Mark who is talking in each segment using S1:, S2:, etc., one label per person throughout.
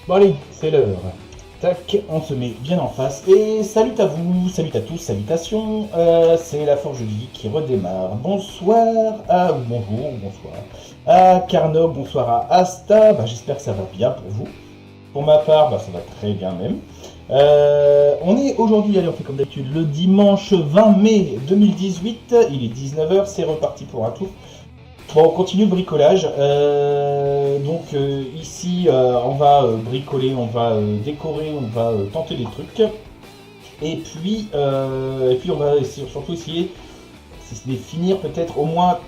S1: Bon allez, c'est l'heure. Tac, on se met bien en face. Et salut à vous, salut à tous, salutations. C'est la Forge Vie qui redémarre. Bonsoir à... ou bonjour, ou bonsoir à Carnot, bonsoir à Asta. J'espère que ça va bien pour vous. Pour ma part, ça va très bien même. On est aujourd'hui, allez, on fait comme d'habitude, le dimanche 20 mai 2018. Il est 19h, c'est reparti pour un tour. Bon, on continue le bricolage. Ici, on va bricoler, on va décorer, on va tenter des trucs. Et puis on va surtout essayer de finir peut-être au moins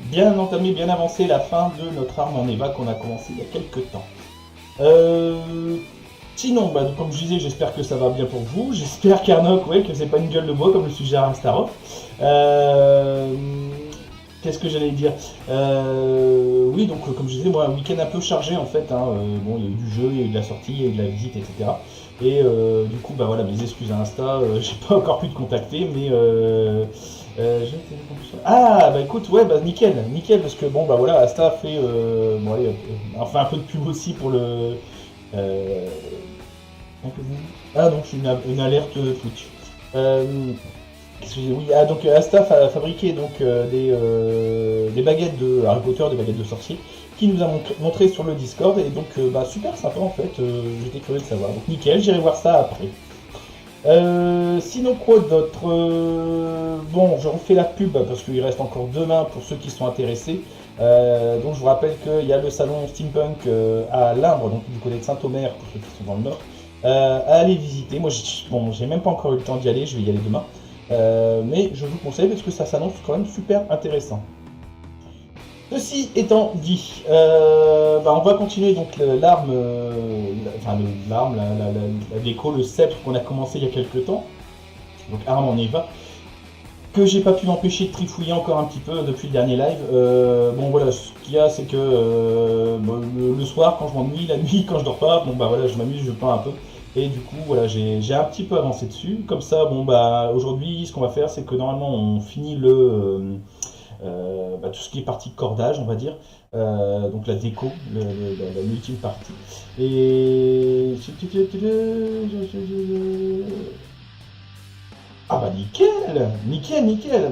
S1: bien entamé, bien avancé la fin de notre arme en Eva qu'on a commencé il y a quelques temps. Sinon, comme je disais, j'espère que ça va bien pour vous. J'espère qu'Arnock, que c'est pas une gueule de bois comme le suggère Astarov. Qu'est-ce que j'allais dire Oui, donc comme je disais, moi, un week-end un peu chargé en fait. Bon, il y a eu du jeu, il y a eu de la sortie, il y a eu de la visite, etc. Et du coup, voilà, mes excuses à Insta, j'ai pas encore pu te contacter, mais écoute, nickel, parce que voilà, Asta a fait, on fait un peu de pub aussi pour le. Non, je suis une alerte Twitch. Oui, donc Asta a fabriqué des baguettes de Harry Potter, des baguettes de sorcier, qui nous a montré sur le Discord, et donc super sympa en fait, j'étais curieux de savoir. Donc nickel, j'irai voir ça après. Sinon quoi d'autre bon, je refais la pub parce qu'il reste encore demain pour ceux qui sont intéressés. Donc je vous rappelle qu'il y a le salon Steampunk à Limbre, donc du côté de Saint-Omer pour ceux qui sont dans le nord, à aller visiter. Moi j'ai même pas encore eu le temps d'y aller, je vais y aller demain. Mais je vous conseille parce que ça s'annonce quand même super intéressant. Ceci étant dit, on va continuer donc l'arme, la déco, le sceptre qu'on a commencé il y a quelques temps. Donc arme en Eva, que j'ai pas pu m'empêcher de trifouiller encore un petit peu depuis le dernier live. Ce qu'il y a, c'est que le soir quand je m'ennuie, la nuit quand je dors pas, je m'amuse, je peins un peu. Et du coup, voilà, j'ai un petit peu avancé dessus. Comme ça, aujourd'hui, ce qu'on va faire, c'est que normalement, on finit tout ce qui est partie cordage, on va dire. Donc la déco, la multime partie. Et... nickel.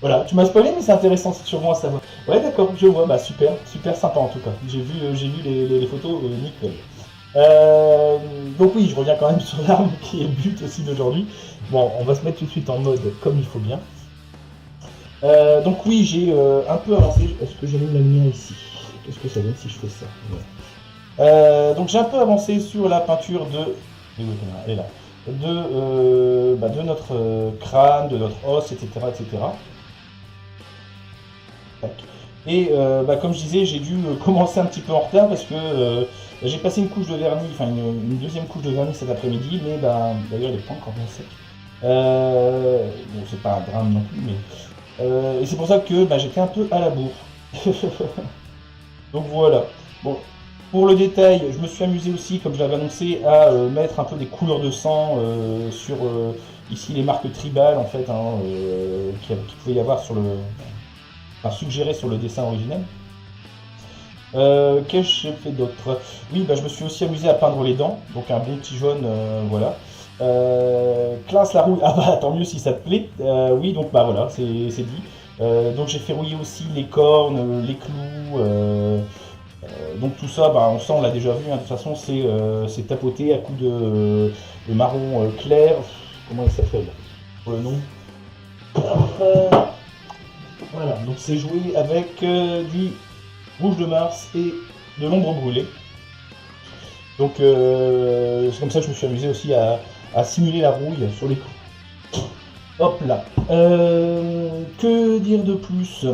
S1: Voilà, tu m'as spoilé, mais c'est intéressant, c'est sûrement à savoir. Ouais, d'accord, je vois, super sympa en tout cas. J'ai vu les photos, nickel. Donc oui, je reviens quand même sur l'arme qui est le but aussi d'aujourd'hui. Bon, on va se mettre tout de suite en mode comme il faut bien. Donc oui, j'ai un peu avancé. Est-ce que j'ai mis la lumière ici? Qu'est-ce que ça donne si je fais ça? Donc j'ai un peu avancé sur la peinture de... Elle est là. De notre crâne, de notre os, etc. Et comme je disais, j'ai dû commencer un petit peu en retard parce que j'ai passé une couche de vernis, une deuxième couche de vernis cet après-midi, mais d'ailleurs elle n'est pas encore bien sec. Bon, c'est pas un drame non plus, mais... et c'est pour ça que j'étais un peu à la bourre. Donc voilà. Bon, pour le détail, je me suis amusé aussi, comme je l'avais annoncé, à mettre un peu des couleurs de sang sur ici les marques tribales en fait, qu'il pouvait y avoir sur le... suggéré sur le dessin originel. Qu'est-ce que j'ai fait d'autre? Oui, je me suis aussi amusé à peindre les dents, donc un bon petit jaune, voilà. Classe la rouille, tant mieux si ça te plaît. Oui, donc voilà, c'est dit. Donc j'ai fait rouiller aussi les cornes, les clous, donc tout ça, on sent, on l'a déjà vu, de toute façon c'est tapoté à coups de marron clair. Comment il s'appelle pour le nom? Voilà, donc c'est joué avec du rouge de Mars et de l'ombre brûlée. Donc c'est comme ça que je me suis amusé aussi à simuler la rouille sur les coups. Hop là. Que dire de plus?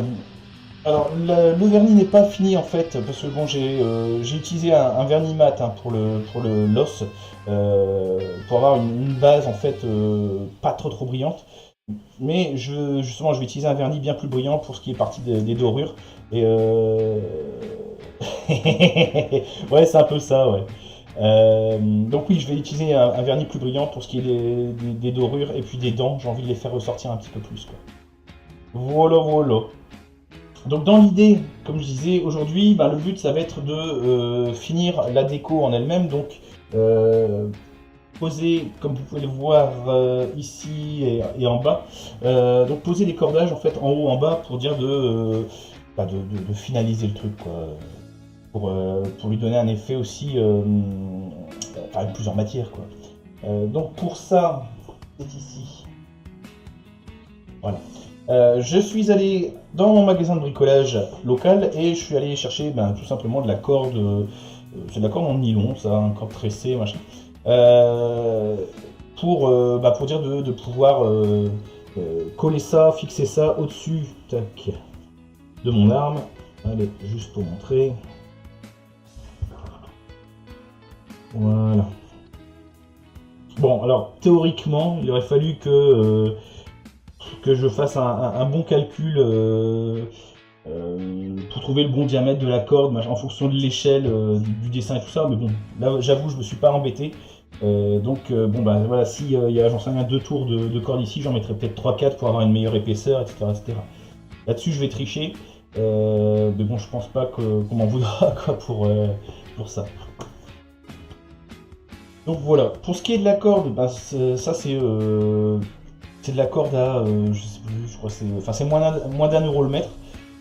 S1: Alors le vernis n'est pas fini en fait, parce que j'ai utilisé un vernis mat pour l'os, pour avoir une base en fait pas trop brillante. Mais justement, je vais utiliser un vernis bien plus brillant pour ce qui est partie des dorures. Et ouais, c'est un peu ça, ouais. Donc oui, je vais utiliser un vernis plus brillant pour ce qui est des dorures et puis des dents. J'ai envie de les faire ressortir un petit peu plus, quoi. Voilà. Donc dans l'idée, comme je disais, aujourd'hui, le but ça va être de finir la déco en elle-même, donc poser, comme vous pouvez le voir ici et en bas, donc poser les cordages en fait en haut, en bas, pour dire de finaliser le truc, quoi, pour lui donner un effet aussi, avec plusieurs matières, quoi. Donc pour ça, c'est ici. Voilà. Je suis allé dans mon magasin de bricolage local et je suis allé chercher tout simplement de la corde, c'est de la corde en nylon, ça, une corde tressée, machin, pour dire de pouvoir coller ça, fixer ça au-dessus de mon arme. Allez, juste pour montrer. Voilà. Bon, alors théoriquement, il aurait fallu que je fasse un bon calcul pour trouver le bon diamètre de la corde, en fonction de l'échelle du dessin et tout ça. Mais bon, là j'avoue, je me suis pas embêté. Voilà, si j'en sais rien, 2 tours de corde ici, j'en mettrai peut-être 3-4 pour avoir une meilleure épaisseur, etc. Là-dessus, je vais tricher. Mais bon, je pense pas qu'on m'en voudra quoi, pour ça. Donc voilà, pour ce qui est de la corde, ça c'est de la corde à, je sais plus, je crois que c'est moins d'€1 le mètre.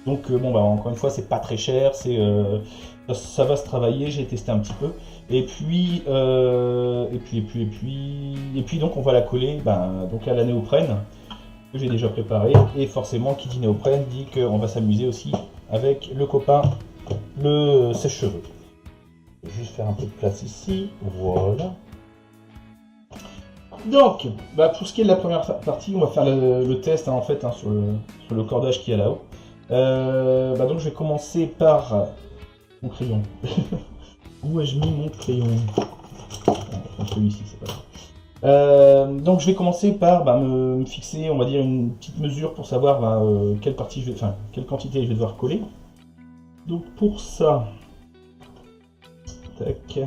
S1: Donc encore une fois, c'est pas très cher, ça va se travailler, j'ai testé un petit peu. Et puis donc on va la coller donc à la néoprène que j'ai déjà préparé. Et forcément, qui dit néoprène dit qu'on va s'amuser aussi avec le copain, le sèche-cheveux. Je vais juste faire un peu de place ici, voilà. Donc, pour ce qui est de la première partie, on va faire le test en fait sur le cordage qu'il y a là-haut. Donc je vais commencer par mon crayon. Où ai-je mis mon crayon? Celui-ci, c'est pas grave. Donc je vais commencer par me fixer, on va dire, une petite mesure pour savoir quelle quantité je vais devoir coller. Donc pour ça, tac.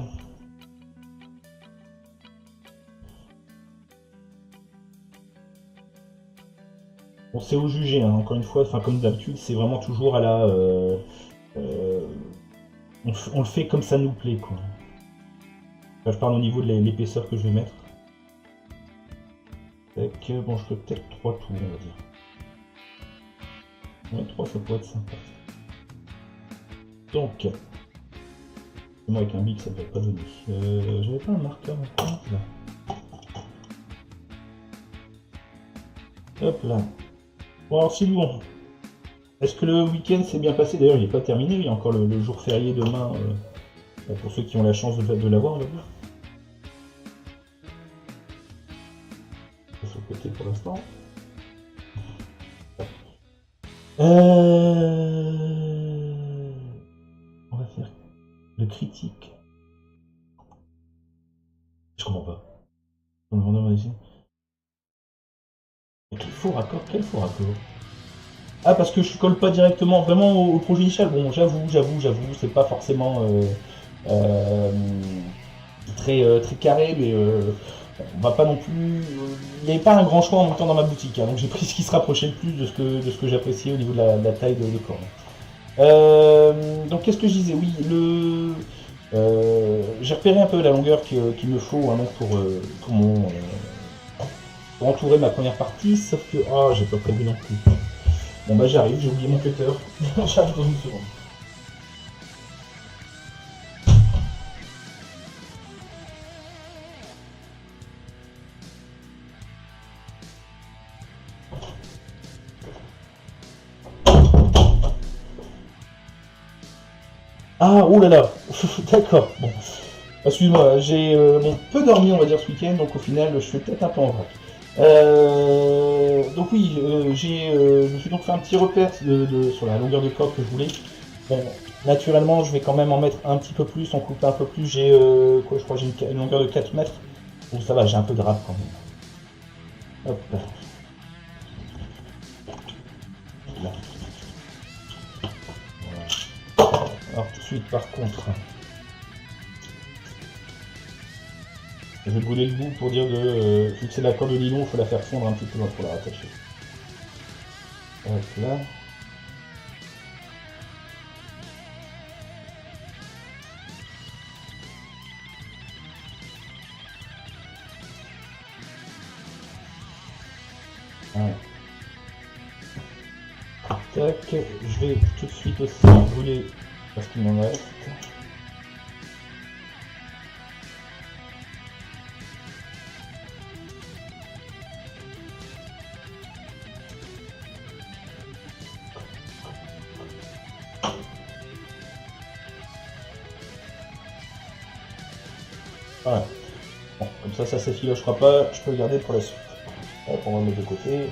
S1: Bon, c'est au jugé, hein, encore une fois, comme d'habitude, c'est vraiment toujours à la... on le fait comme ça nous plaît, quoi. Là, je parle au niveau de l'épaisseur que je vais mettre. Tac, bon, je fais peut-être 3 tours, on va dire. Ouais, 3, ça pourrait être sympa. Donc, moi avec un bic, ça ne devrait pas donner. J'avais pas un marqueur encore, là. Hop là. Bon, alors c'est bon. Est-ce que le week-end s'est bien passé? D'ailleurs, il n'est pas terminé, il y a encore le jour férié demain, pour ceux qui ont la chance de l'avoir, on va dire. Sur le côté pour l'instant. On va faire le critique. Je comprends pas. On me demande ici. Quel faux raccord? Ah, parce que je colle pas directement vraiment au projet initial. Bon, j'avoue, c'est pas forcément très carré, mais on va pas non plus. Il n'y avait pas un grand choix en même temps dans ma boutique, hein, donc j'ai pris ce qui se rapprochait le plus de ce que j'appréciais au niveau de la taille de corps. Donc qu'est-ce que je disais? Oui, j'ai repéré un peu la longueur qu'il me faut, hein, donc pour entourer ma première partie, sauf que j'ai pas prévu non plus. Bon j'arrive, j'ai oublié mon cutter. J'arrive dans une seconde. Ah, oh là là. D'accord, bon. Excuse-moi, j'ai peu dormi, on va dire, ce week-end, donc au final, je fais peut-être un peu en vrac. Donc oui, je me suis donc fait un petit repère sur la longueur de corde que je voulais. Bon, naturellement, je vais quand même en mettre un petit peu plus, en couper un peu plus. J'ai je crois que j'ai une longueur de 4 mètres. Donc ça va, j'ai un peu de rap quand même. Hop là. Là. Voilà. Alors tout de suite, par contre, je vais brûler le bout pour dire vu que c'est la corde de nylon, il faut la faire fondre un petit peu pour la rattacher. Hop là. Tac, je vais tout de suite aussi brûler parce qu'il m'en reste. Voilà. Bon, comme ça s'effilochera pas, je peux le garder pour la suite. Hop, on va le mettre de côté.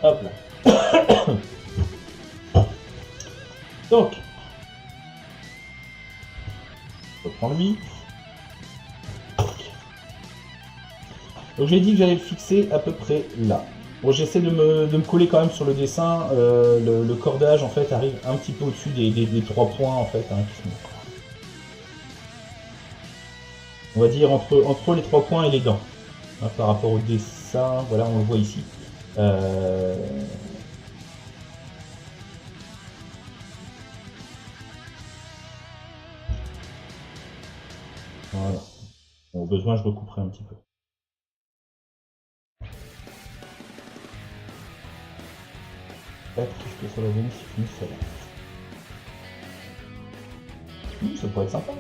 S1: Hop là. Donc, je reprends lui. Donc j'ai dit que j'allais le fixer à peu près là. Bon, j'essaie de me coller quand même sur le dessin. Le cordage en fait arrive un petit peu au-dessus des 3 points en fait. Hein, qui sont... On va dire entre les 3 points et les dents. Hein, par rapport au dessin, voilà, on le voit ici. Voilà. Bon, au besoin, je recouperai un petit peu. Qu'est-ce que ça va donner si je finis ça là? Ça pourrait être sympa.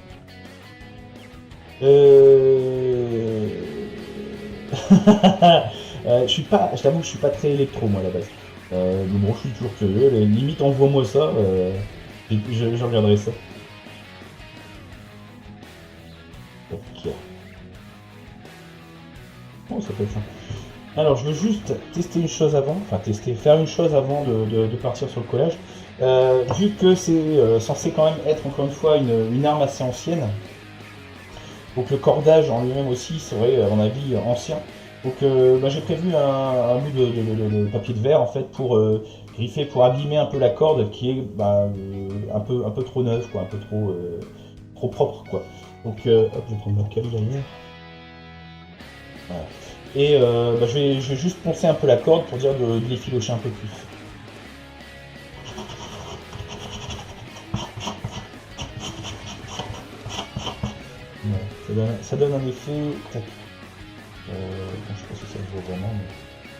S1: Je t'avoue que je suis pas très électro moi à la base. Mais bon, je suis toujours curieux. Limite, envoie-moi ça. Je regarderai ça. Ok. Oh, ça peut être sympa. Alors, je veux juste tester une chose avant, faire une chose avant de partir sur le collage. Vu que c'est censé quand même être, encore une fois, une arme assez ancienne, donc le cordage en lui-même aussi serait, à mon avis, ancien. Donc j'ai prévu un bout de papier de verre, en fait, pour griffer, pour abîmer un peu la corde, qui est un peu trop neuve, quoi, un peu trop propre, quoi. Donc, hop, je vais prendre ma cale derrière. Voilà. Et je vais juste poncer un peu la corde pour dire de l'effilocher un peu plus. Ouais, ça donne un effet... je sais pas si ça se voit vraiment,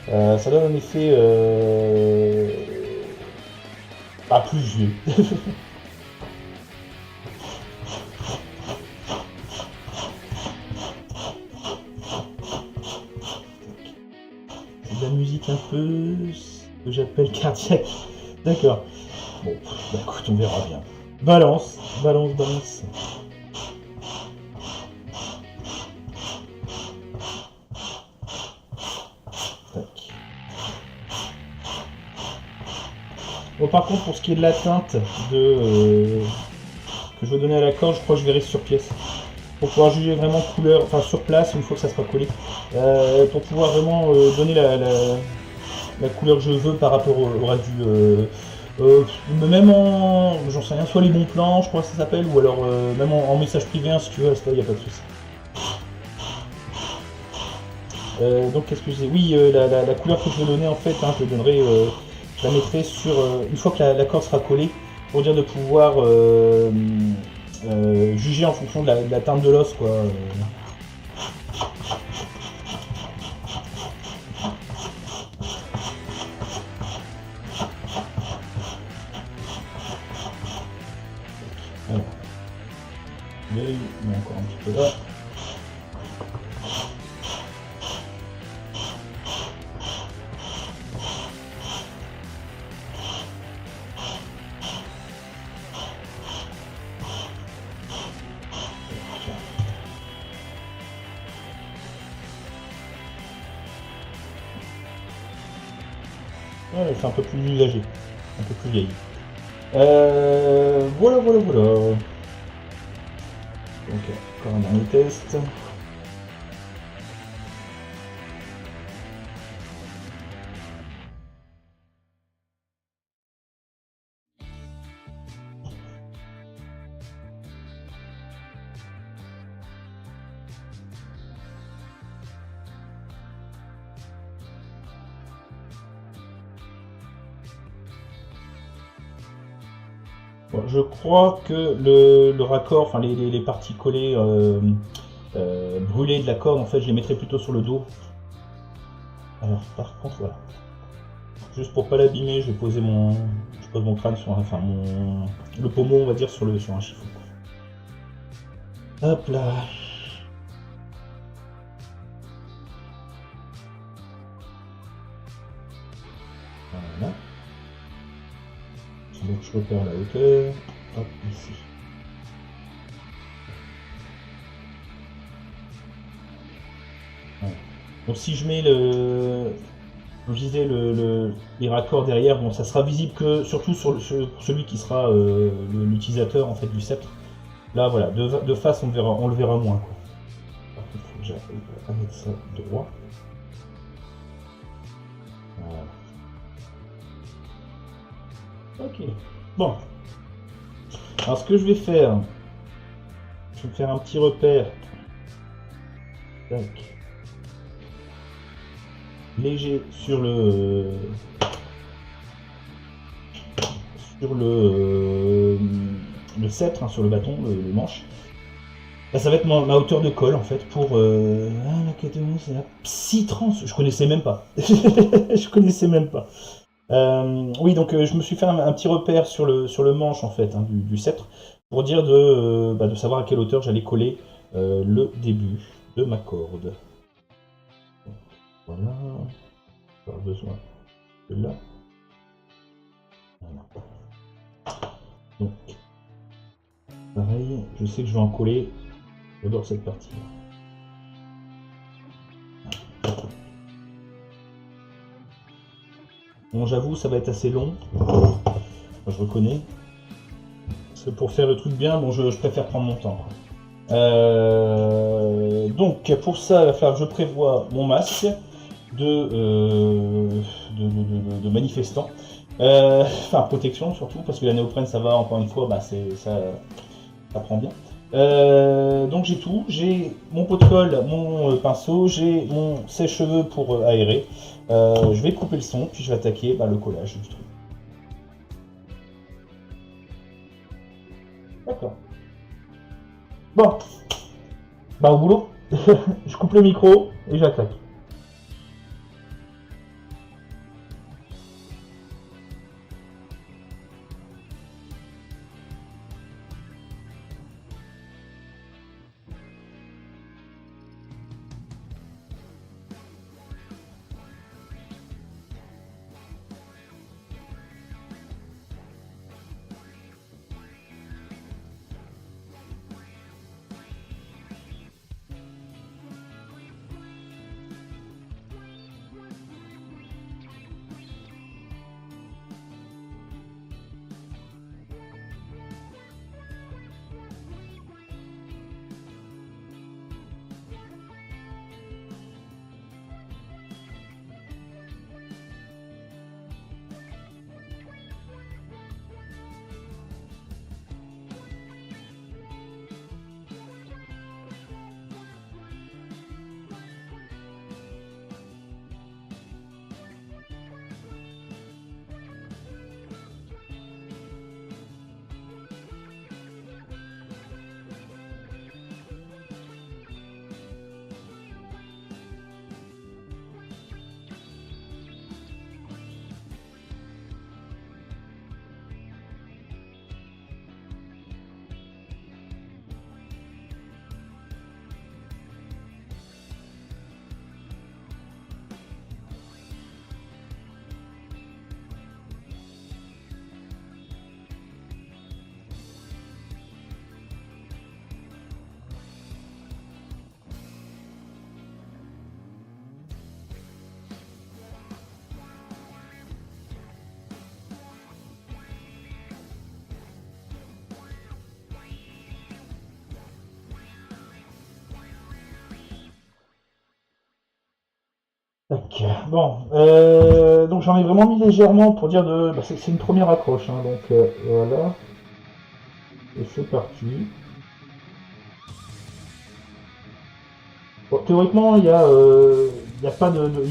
S1: mais... ça donne un effet... pas plus vieux. La musique un peu ce que j'appelle cardiaque. D'accord. Bon, bah écoute, on verra bien. Balance. Tac. Bon, par contre, pour ce qui est de la teinte que je vais donner à la corde, je crois que je verrai sur pièce. Pour pouvoir juger vraiment couleur, enfin sur place, une fois que ça sera collé. Pour pouvoir vraiment donner la couleur que je veux par rapport au reste du... même en... j'en sais rien, soit les bons plans, je crois que ça s'appelle, ou alors même en message privé, hein, si tu veux, il n'y a pas de souci. Donc qu'est-ce que je disais? Oui, la couleur que je vais donner en fait, hein, je la mettrai sur... une fois que la corde sera collée, pour dire de pouvoir juger en fonction de la teinte de l'os, quoi. Alors, l'œil, il y a encore un petit peu là. Ouais, c'est un peu plus usagé, un peu plus vieille. Voilà. Donc, encore un dernier test. Bon, je crois que le raccord, enfin les parties collées, brûlées de la corde, en fait, je les mettrai plutôt sur le dos. Alors par contre voilà. Juste pour pas l'abîmer, je pose mon crâne sur le pommeau on va dire sur un chiffon. Hop là. Voilà. Donc je repère la hauteur. Hop, ici. Voilà. Donc si je mets comme je disais, les raccords derrière, bon, ça sera visible que surtout pour celui qui sera l'utilisateur en fait du sceptre. Là, voilà, de face, on le verra moins. Quoi. Par contre, il faut que j'arrive à mettre ça droit. Voilà. Ok. Bon. Alors, ce que je vais faire, je vais faire un petit repère. Tac. Léger sur le sceptre, hein, sur le bâton, le manche. Là, ça va être ma hauteur de colle en fait pour la catégorie, c'est la Psytrance. Je connaissais même pas. Je connaissais même pas. Oui, donc je me suis fait un petit repère sur le manche en fait hein, du sceptre pour dire de savoir à quelle hauteur j'allais coller le début de ma corde. Voilà. Pas besoin de là. Voilà. Donc, pareil, je sais que je vais en coller. J'adore cette partie. Bon, j'avoue, ça va être assez long. Je reconnais. Parce que pour faire le truc bien, bon, je préfère prendre mon temps. Donc, pour ça, il va falloir que je prévoie mon masque de manifestant. Enfin, protection surtout, parce que la néoprène, ça va, encore une fois, bah, ça prend bien. Donc j'ai tout, j'ai mon pot de colle, mon pinceau, j'ai mon sèche-cheveux pour aérer. Je vais couper le son, puis je vais attaquer le collage du truc. D'accord. Bon, au boulot. Je coupe le micro et j'attaque. Tac. Bon, donc j'en ai vraiment mis légèrement pour dire c'est une première accroche, hein, donc voilà. Et c'est parti. Bon, théoriquement, il y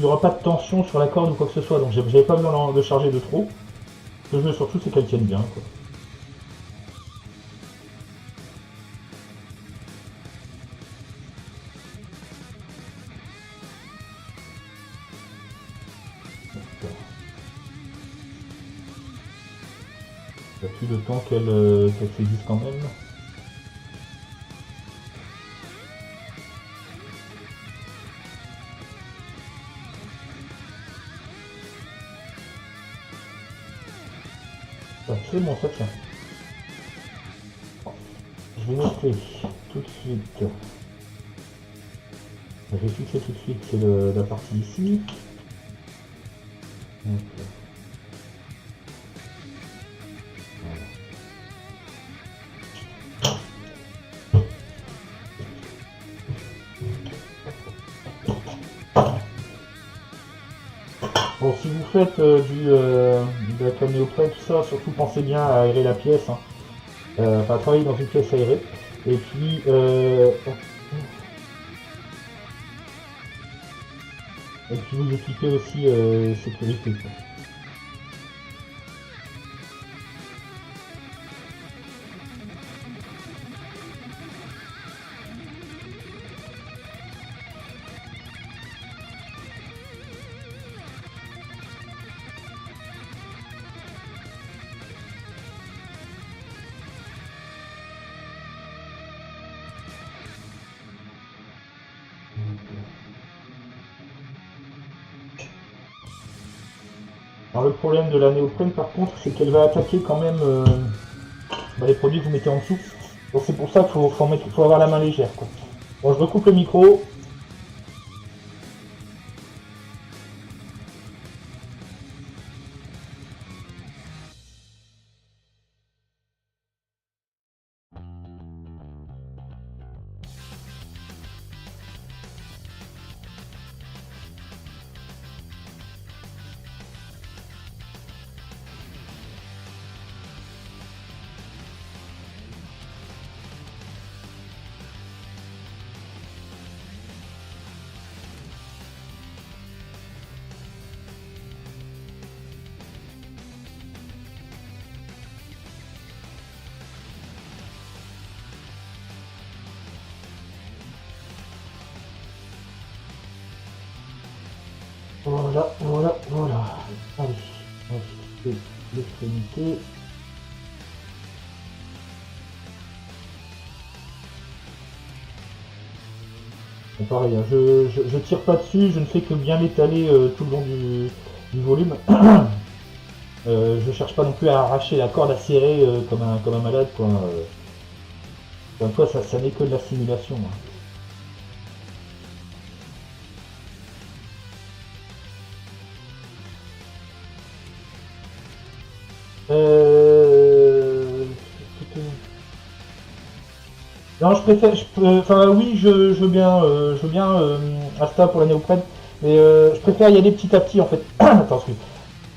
S1: aura pas de tension sur la corde ou quoi que ce soit, donc j'avais pas besoin de charger de trop. Ce que je veux surtout, c'est qu'elle tienne bien, quoi. Ça pue le temps qu'elle s'existe quand même. C'est bon, ça tient. Je vais noter tout de suite. Je vais fixer tout de suite, c'est la partie ici. Donc, bon, si vous faites de la toile néoprène, tout ça, surtout pensez bien à aérer la pièce. Hein. Enfin, travailler dans une pièce aérée. Et puis, vous équipez aussi sécurité. Quoi. Alors le problème de la néoprène par contre c'est qu'elle va attaquer quand même les produits que vous mettez en dessous. Donc c'est pour ça qu'il faut avoir la main légère. Quoi. Bon je recoupe le micro. Voilà. Allez, on va fixer l'extrémité. Bon, pareil, hein, je tire pas dessus, je ne fais que bien l'étaler tout le long du volume. Je cherche pas non plus à arracher la corde à serrer comme un malade. Quoi. Encore une fois, ça n'est que de la simulation. Hein. Non, je préfère. Enfin, oui, je veux bien, Asta pour la néoprène, mais je préfère y aller petit à petit en fait. Attends, excuse.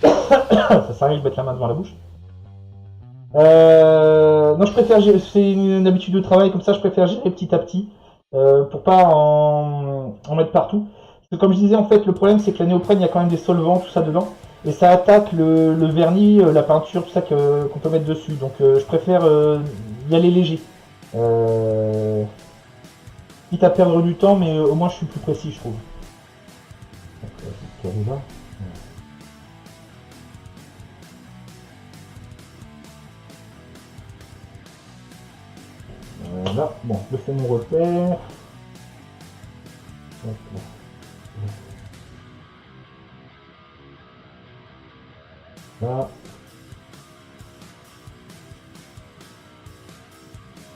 S1: Ça s'arrive de mettre la main devant la bouche. Non, je préfère. C'est une habitude de travail comme ça. Je préfère gérer petit à petit pour pas en mettre partout. Parce que comme je disais, en fait, le problème c'est que la néoprène, il y a quand même des solvants, tout ça dedans, et ça attaque le vernis, la peinture, tout ça qu'on peut mettre dessus. Donc, je préfère y aller léger. Quitte à perdre du temps, mais au moins je suis plus précis, je trouve. Donc, là. Voilà, bon, je fais mon repère. Là.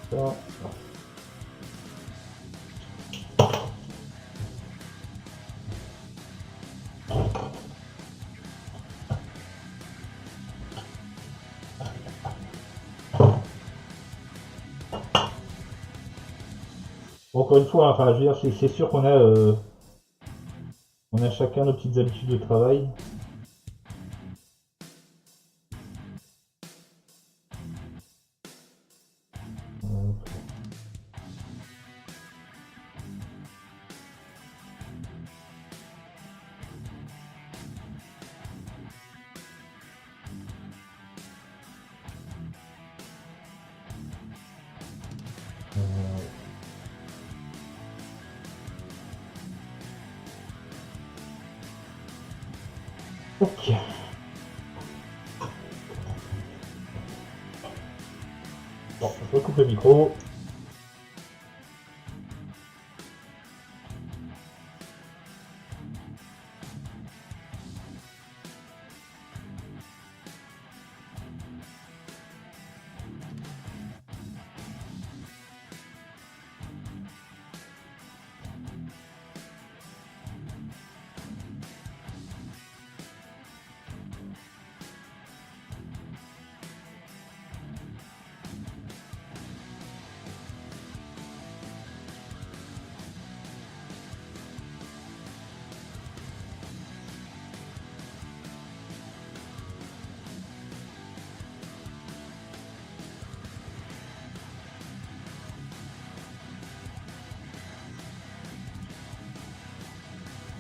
S1: Ça. Encore une fois, enfin, je veux dire, c'est sûr qu'on a chacun nos petites habitudes de travail. Ok. coupe le micro.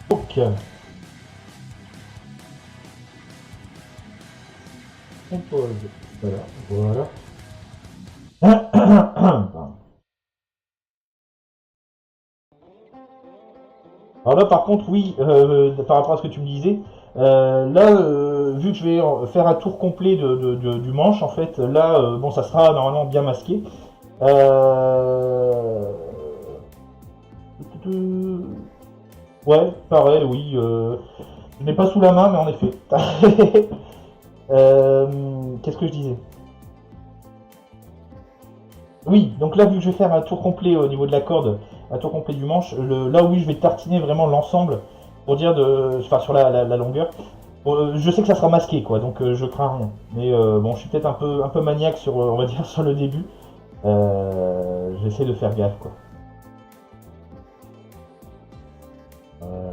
S1: Donc, on pose, voilà, voilà. Alors là, par contre, oui, par rapport à ce que tu me disais, là, vu que je vais faire un tour complet du manche, en fait, là, bon, ça sera normalement bien masqué. Ouais, pareil, oui. Je n'ai pas sous la main, mais en effet. Qu'est-ce que je disais? Oui, donc là, vu que je vais faire un tour complet au niveau de la corde, un tour complet du manche, là oui, je vais tartiner vraiment l'ensemble pour dire enfin, sur la longueur. Bon, je sais que ça sera masqué, quoi, donc je crains rien. Mais bon, je suis peut-être un peu maniaque sur, on va dire, sur le début. J'essaie de faire gaffe, quoi. Voilà.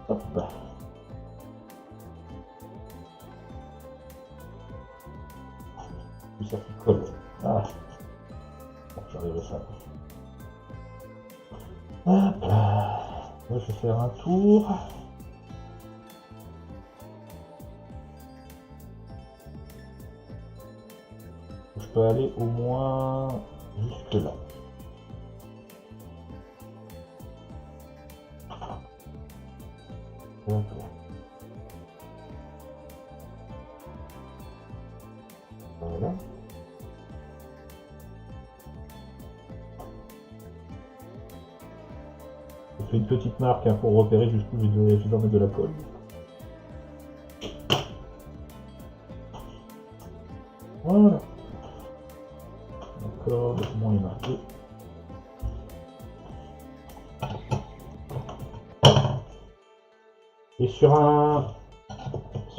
S1: Hop. Puis ça qui colle. Ah, bon, j'arrive à ça. Hop là. Là, je vais faire un tour. Je peux aller au moins jusque là. Voilà. Je fais une petite marque hein, pour repérer jusqu'où je dois mettre de la colle. Voilà. D'accord, bon, il est marqué. Et sur un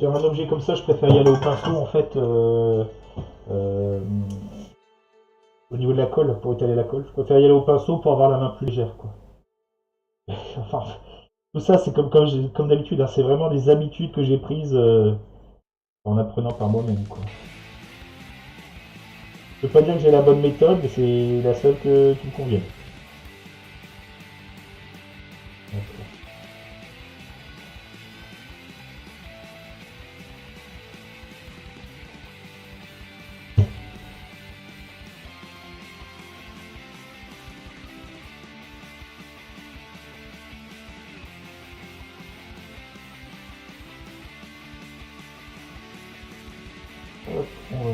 S1: objet comme ça, je préfère y aller au pinceau en fait. Au niveau de la colle, pour étaler la colle, je préfère y aller au pinceau pour avoir la main plus légère, quoi. Enfin, tout ça, c'est comme d'habitude, hein, c'est vraiment des habitudes que j'ai prises en apprenant par moi-même, quoi. Je peux pas dire que j'ai la bonne méthode, mais c'est la seule qui me convient. Hop, on va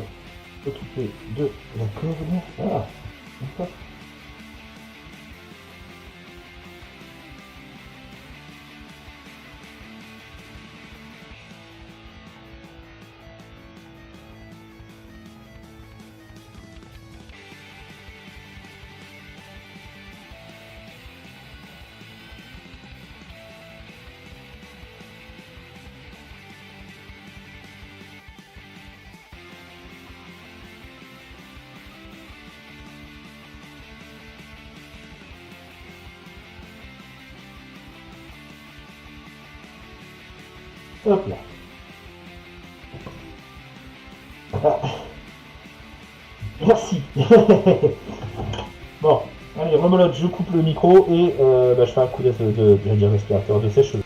S1: s'occuper de la corde. Ah, comme ça. Hop là. Ah. Merci. Bon, allez, rebelote, je coupe le micro et je fais un coup de respirateur de sèche.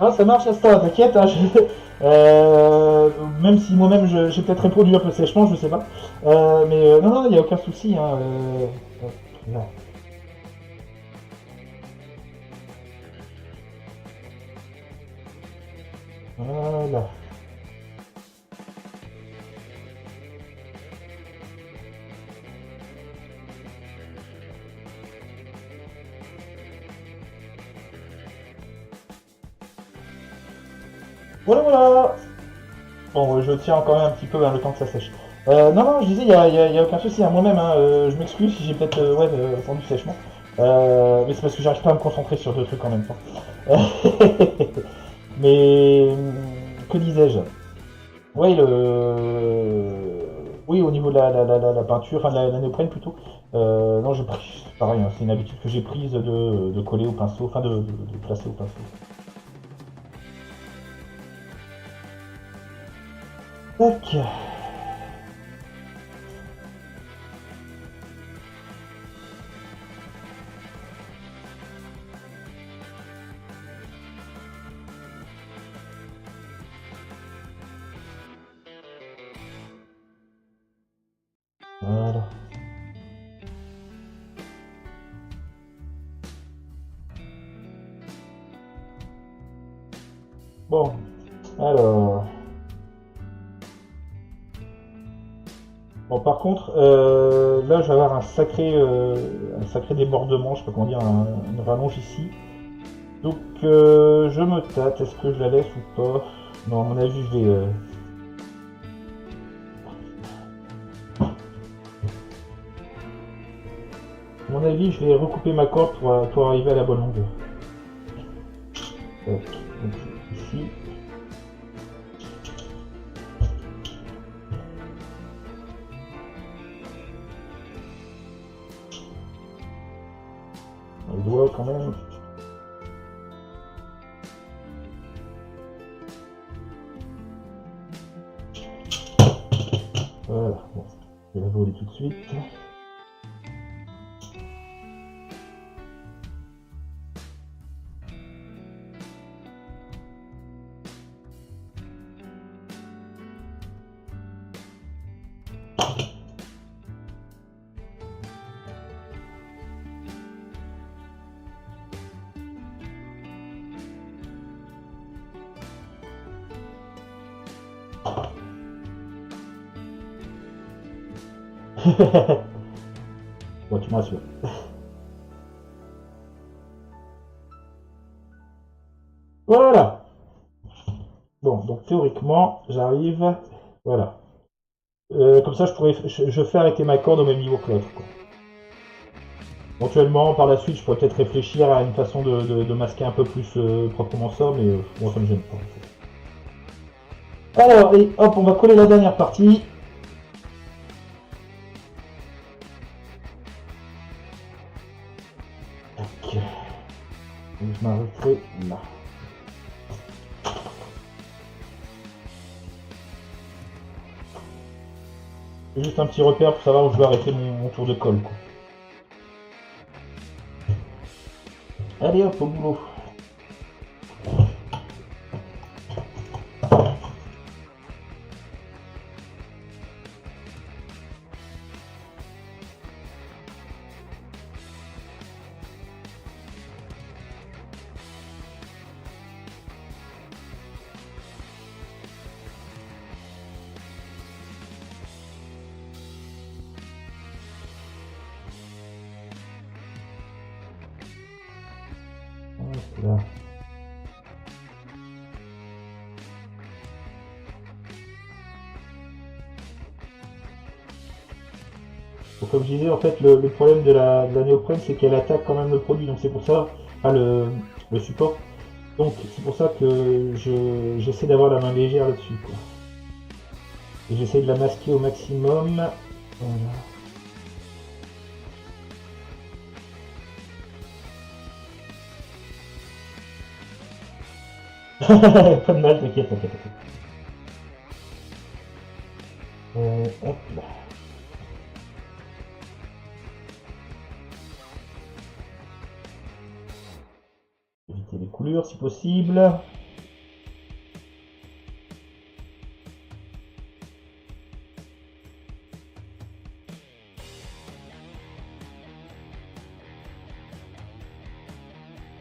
S1: Ah, ça marche, Asta, t'inquiète, hein, même si moi-même j'ai peut-être répondu un peu sèchement, je sais pas. Mais non, non, il n'y a aucun souci. Hein, hop, là. Voilà. Voilà, voilà. Bon, je tiens encore même un petit peu hein, le temps que ça sèche. Non, non, je disais, y a aucun souci. Hein, moi-même, hein, je m'excuse si j'ai peut-être ouais, répondu sèchement. Mais c'est parce que j'arrive pas à me concentrer sur deux trucs en même temps. Mais que disais-je? Oui, oui, au niveau de la peinture, enfin de la néoprène plutôt. Non, j'ai pris, pareil, hein, c'est une habitude que j'ai prise de coller au pinceau, enfin de placer au pinceau. Tac. Voilà. Bon, alors. Bon, par contre, là, je vais avoir un sacré débordement, je sais pas comment dire, une rallonge ici. Donc, je me tâte. Est-ce que je la laisse ou pas? Non, à mon avis, je vais recouper ma corde pour arriver à la bonne longueur. Donc, ici. Les doigts quand même. Voilà, bon, je vais la voler tout de suite. Bon, tu me rassures. Voilà. Bon, donc théoriquement, j'arrive. Voilà. Comme ça, je fais arrêter ma corde au même niveau que l'autre. Quoi. Éventuellement, par la suite, je pourrais peut-être réfléchir à une façon de masquer un peu plus proprement ça, mais moi, ça me gêne pas. En fait. Alors, et hop, on va coller la dernière partie. Tac. Et je m'arrêterai là. C'est juste un petit repère pour savoir où je dois arrêter mon tour de colle. Quoi. Allez hop, au boulot. Là. Donc, comme je disais, en fait, le problème de la néoprène, c'est qu'elle attaque quand même le produit. Donc c'est pour ça, enfin, le support. Donc c'est pour ça que j'essaie d'avoir la main légère là-dessus. Quoi. Et j'essaie de la masquer au maximum. Voilà. Pas de mal, t'inquiète, t'inquiète. Hop là. Éviter les coulures si possible.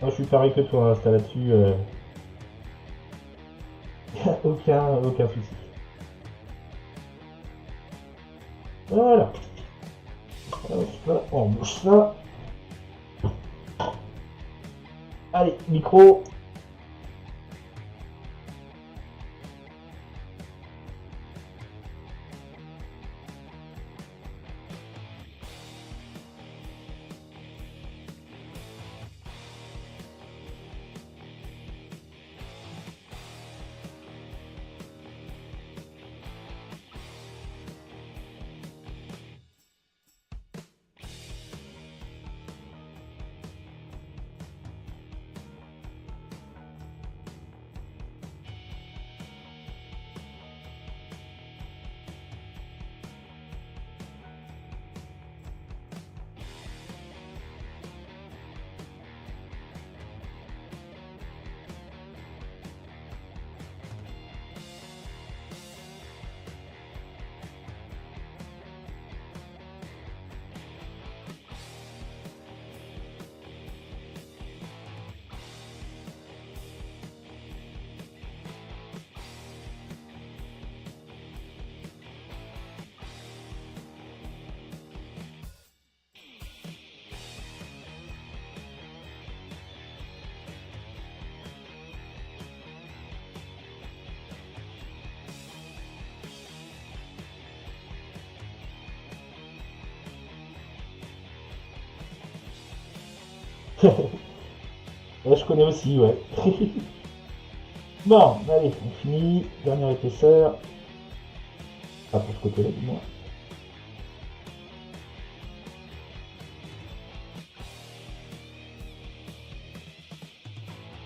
S1: Moi, je suis pareil que toi, hein, là-dessus. Aucun souci. Voilà. On bouge ça. Allez, micro. Ouais, je connais aussi, ouais. Bon, allez, on finit. Dernière épaisseur. Pas pour ce côté-là, du moins.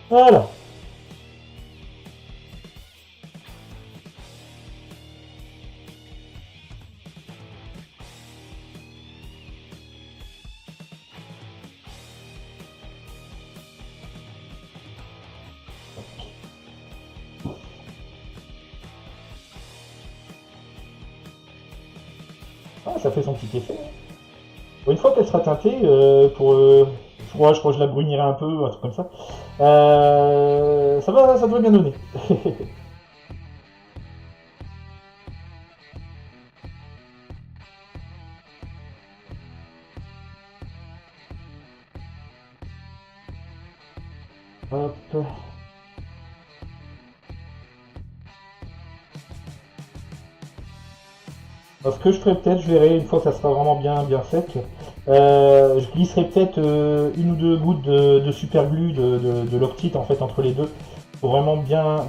S1: Voilà. Ah, ça fait son petit effet. Hein. Bon, une fois qu'elle sera teintée, je crois que je la brunirai un peu, un truc comme ça. Ça devrait bien donner. Hop. Alors, ce que je ferai peut-être, je verrai une fois que ça sera vraiment bien sec. Je glisserai peut-être une ou deux gouttes de super glue de Loctite en fait entre les deux pour vraiment bien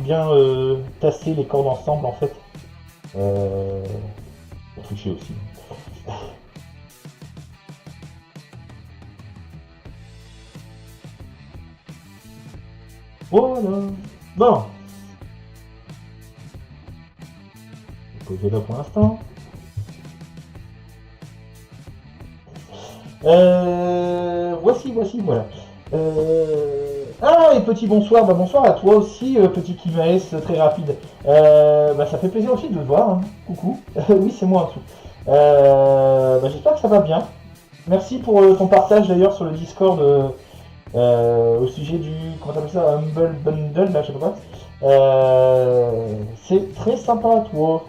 S1: tasser les cordes ensemble en fait. Pour toucher aussi. Voilà. Bon. Je vais poser là pour l'instant. Voici, voilà. Ah, et petit bonsoir, bah bonsoir à toi aussi, petit Kimaes, très rapide. Bah ça fait plaisir aussi de te voir, hein. Coucou. Oui, c'est moi en dessous. Bah, j'espère que ça va bien. Merci pour ton partage d'ailleurs sur le Discord au sujet du, comment t'appelles ça, Humble Bundle, là, je sais pas quoi. C'est très sympa à toi.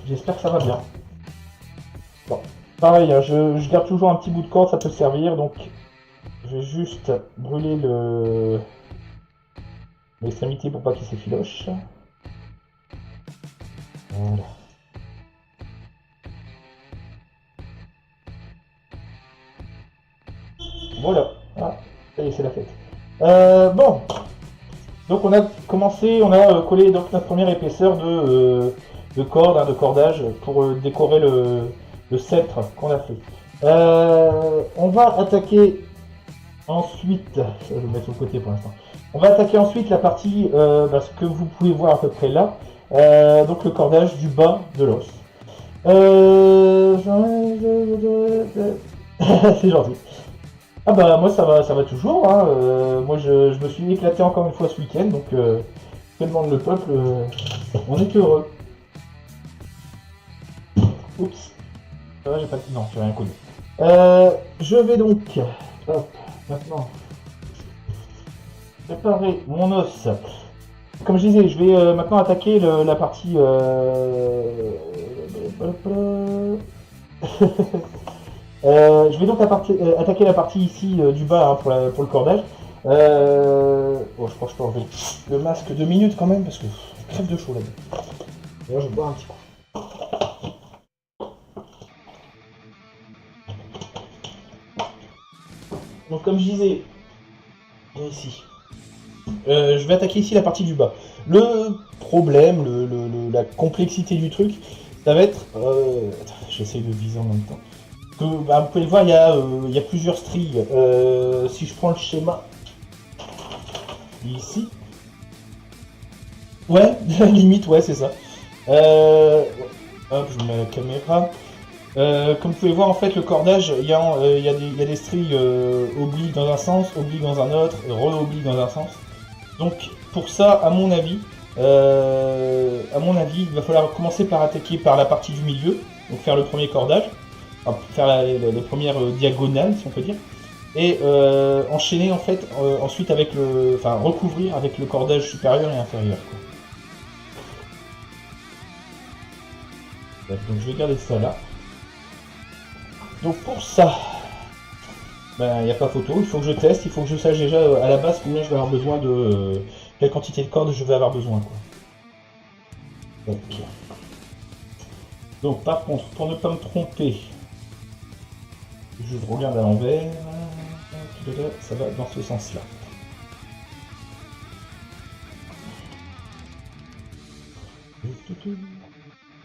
S1: J'espère que ça va bien. Bon. Pareil, hein, je garde toujours un petit bout de corde, ça peut servir, donc je vais juste brûler l'extrémité pour pas qu'il s'effiloche. Voilà. Voilà. Ah, ça y est, c'est la fête. Bon. Donc on a commencé, on a collé donc notre première épaisseur de corde, hein, de cordage, pour décorer le sceptre qu'on a fait. On va attaquer ensuite, je vais le mettre sur le côté pour l'instant. On va attaquer ensuite la partie, ce que vous pouvez voir à peu près là, donc le cordage du bas de l'os. C'est gentil. Ah bah moi ça va toujours. Hein. Moi je me suis éclaté encore une fois ce week-end, donc que demande le peuple, on est heureux. Oups. Ça va, j'ai pas. Non, j'ai rien connu. Je vais donc. Hop, maintenant. préparer mon os. Comme je disais, je vais maintenant attaquer la partie. Je vais donc attaquer la partie ici du bas hein, pour le cordage. Oh, je crois que je peux enlever le masque 2 minutes quand même parce que je crève de chaud là-dedans. D'ailleurs, je vais boire un petit coup. Donc, comme je disais, ici, je vais attaquer ici la partie du bas. Le problème, la complexité du truc, ça va être. J'essaie de viser en même temps. Vous pouvez le voir, il y a plusieurs stries. Si je prends le schéma ici, ouais, limite, ouais, c'est ça. Hop, je mets la caméra. Comme vous pouvez voir, en fait, le cordage, il y a des stries obliques dans un sens, obliques dans un autre, re-obliques dans un sens. Donc, pour ça, à mon avis, il va falloir commencer par attaquer par la partie du milieu, donc faire le premier cordage. Faire les premières diagonales si on peut dire et enchaîner en fait ensuite avec recouvrir avec le cordage supérieur et inférieur quoi. Donc je vais garder ça là. Donc pour ça il n'y a pas photo, il faut que je teste, il faut que je sache déjà à la base combien je vais avoir besoin de quelle quantité de cordes je vais avoir besoin quoi. Donc par contre pour ne pas me tromper, je regarde à l'envers, ça va dans ce sens-là.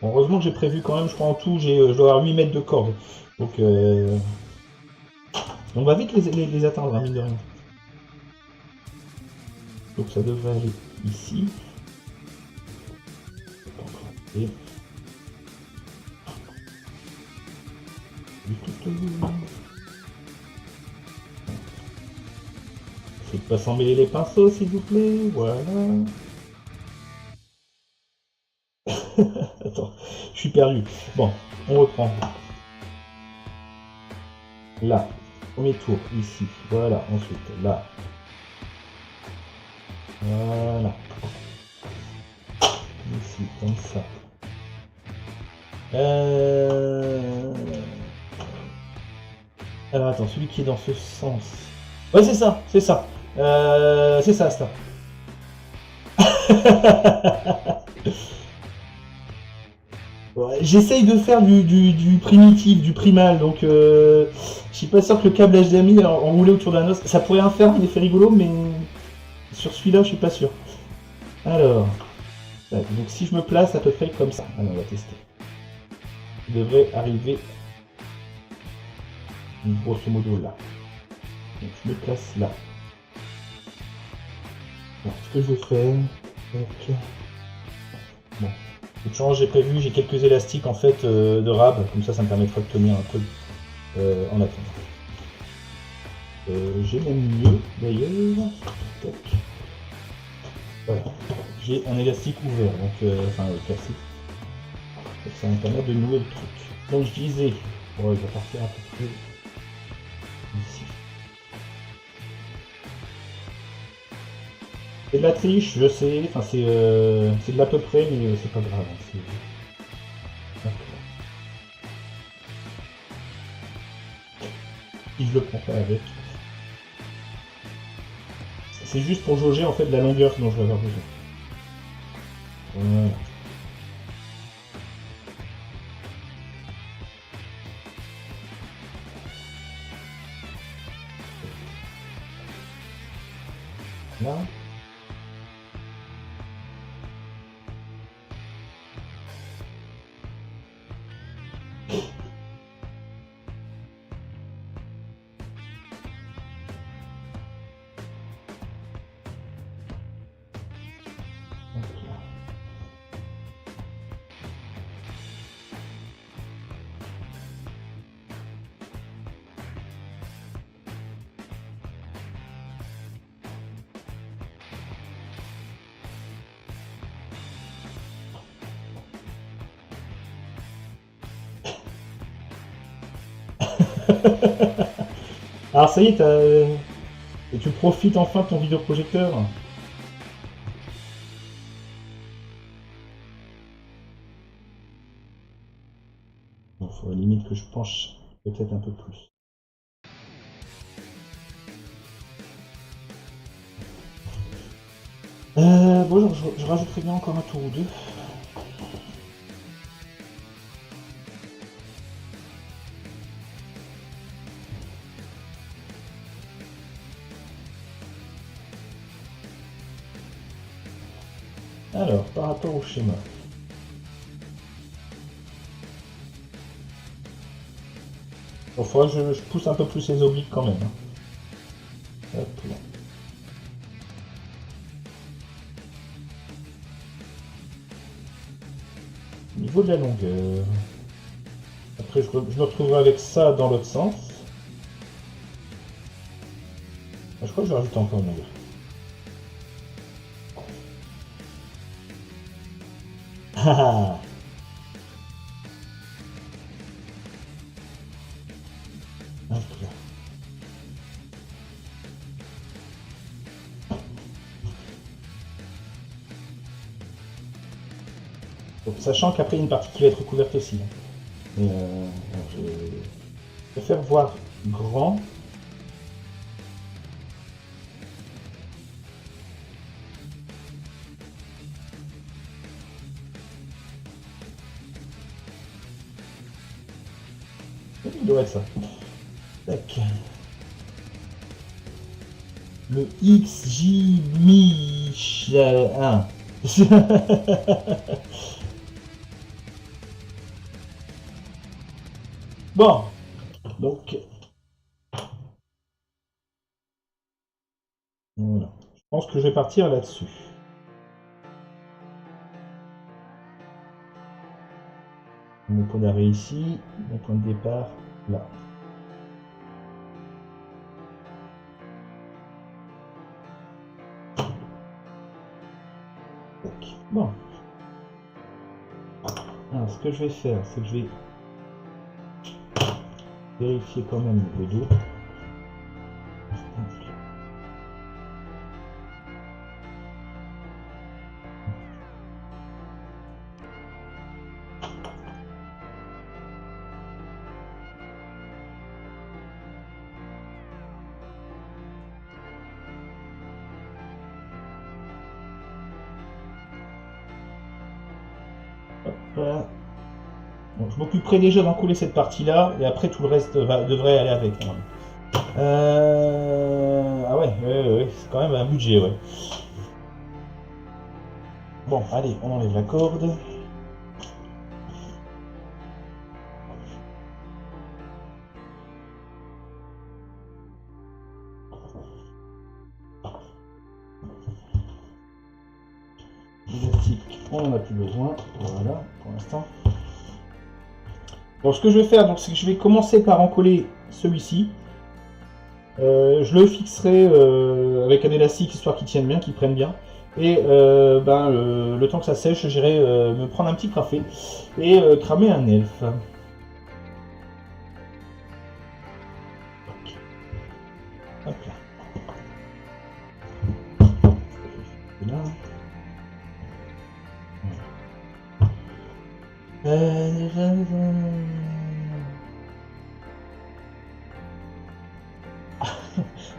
S1: Bon, heureusement que j'ai prévu quand même, je crois en tout, je dois avoir 8 mètres de corde. Donc on va vite les atteindre, hein, mine de rien. Donc ça devrait aller ici. Et... Essayez de pas s'en mêler les pinceaux, s'il vous plaît. Voilà. Attends, je suis perdu. Bon, on reprend. Là, premier tour, ici. Voilà, ensuite, là. Voilà. Ici, comme ça. Alors attends, celui qui est dans ce sens. Ouais, c'est ça, c'est ça. C'est ça, ça. Ouais, j'essaye de faire du primitif, du primal, donc je suis pas sûr que le câble HDMI enroulé autour d'un os, ça pourrait en faire un effet rigolo, mais sur celui-là, je suis pas sûr. Alors, donc si je me place à peu près comme ça, alors on va tester. Il devrait arriver grosso modo là. Donc je me place là. Bon, ce que je vais faire, ok. Bon, de chance j'ai prévu, j'ai quelques élastiques en fait de rab, comme ça me permettra de tenir un peu en attente. J'ai même mieux d'ailleurs. Voilà, j'ai un élastique ouvert, donc enfin cassé. Ça va me permettre de nouer le truc. Donc je disais, bon, il va partir à peu près ici. C'est de la triche, je sais, enfin c'est de l'à peu près, mais c'est pas grave. Si je le prends pas avec. C'est juste pour jauger en fait la longueur dont je vais avoir besoin. Voilà. Là. Alors ça y est, Et tu profites enfin de ton vidéoprojecteur. Il faut à la limite que je penche peut-être un peu plus. Bon, je rajouterai bien encore un tour ou deux. Alors, par rapport au schéma. Il faudra que je pousse un peu plus les obliques quand même. Hop là. Au niveau de la longueur. Après, je me retrouverai avec ça dans l'autre sens. Je crois que je rajoute encore une longueur. Ah. Hop là. Donc, sachant qu'après il y a une partie qui va être recouverte aussi. Mais je préfère voir grand. Il doit être ça. Tac. Le XJ1. Bon, donc voilà. Je pense que je vais partir là-dessus. Mon point d'arrêt ici, mon point de départ là. Donc, bon. Alors, ce que je vais faire, c'est que je vais vérifier quand même le dos. Hop. Bon, je m'occuperai déjà d'encouler cette partie-là, et après tout le reste devrait aller avec. Ah ouais, c'est quand même un budget, ouais. Bon, allez, on enlève la corde. L'élastique, on n'en a plus besoin. Voilà, pour l'instant. Bon, ce que je vais faire, donc, c'est que je vais commencer par encoller celui-ci. Je le fixerai avec un élastique histoire qu'il tienne bien, qu'il prenne bien. Et le temps que ça sèche, j'irai me prendre un petit café et cramer un elfe. Hop là. Là.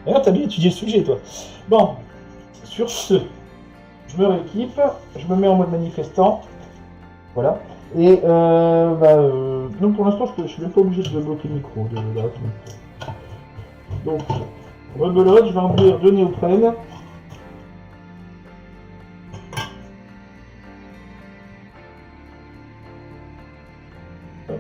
S1: Regarde, t'as bien étudié le sujet, toi. Bon, sur ce, je me rééquipe, je me mets en mode manifestant. Voilà. Et donc pour l'instant, je suis même pas obligé de bloquer le micro. Donc, rebelote, je vais enduire de néoprène. Hop.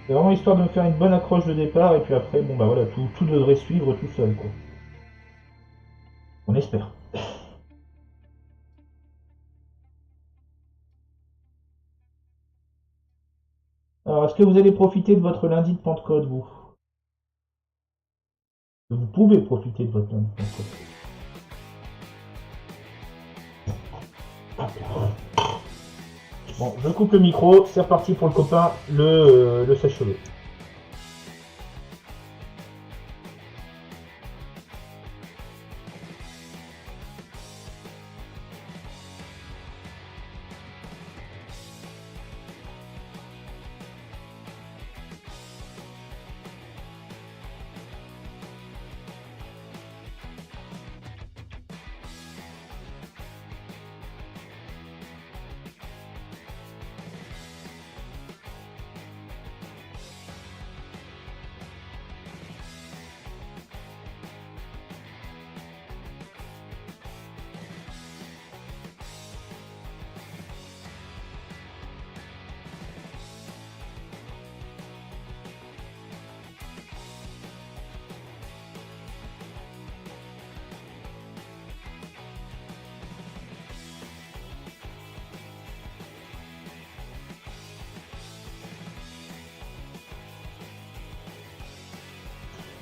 S1: C'est vraiment histoire de me faire une bonne accroche de départ, et puis après, bon bah voilà, tout devrait suivre tout seul, quoi. On espère. Alors, est-ce que vous allez profiter de votre lundi de Pentecôte, vous? Vous pouvez profiter de votre lundi de Pentecôte. Bon, je coupe le micro, c'est reparti pour le copain, le sèche-cheveux.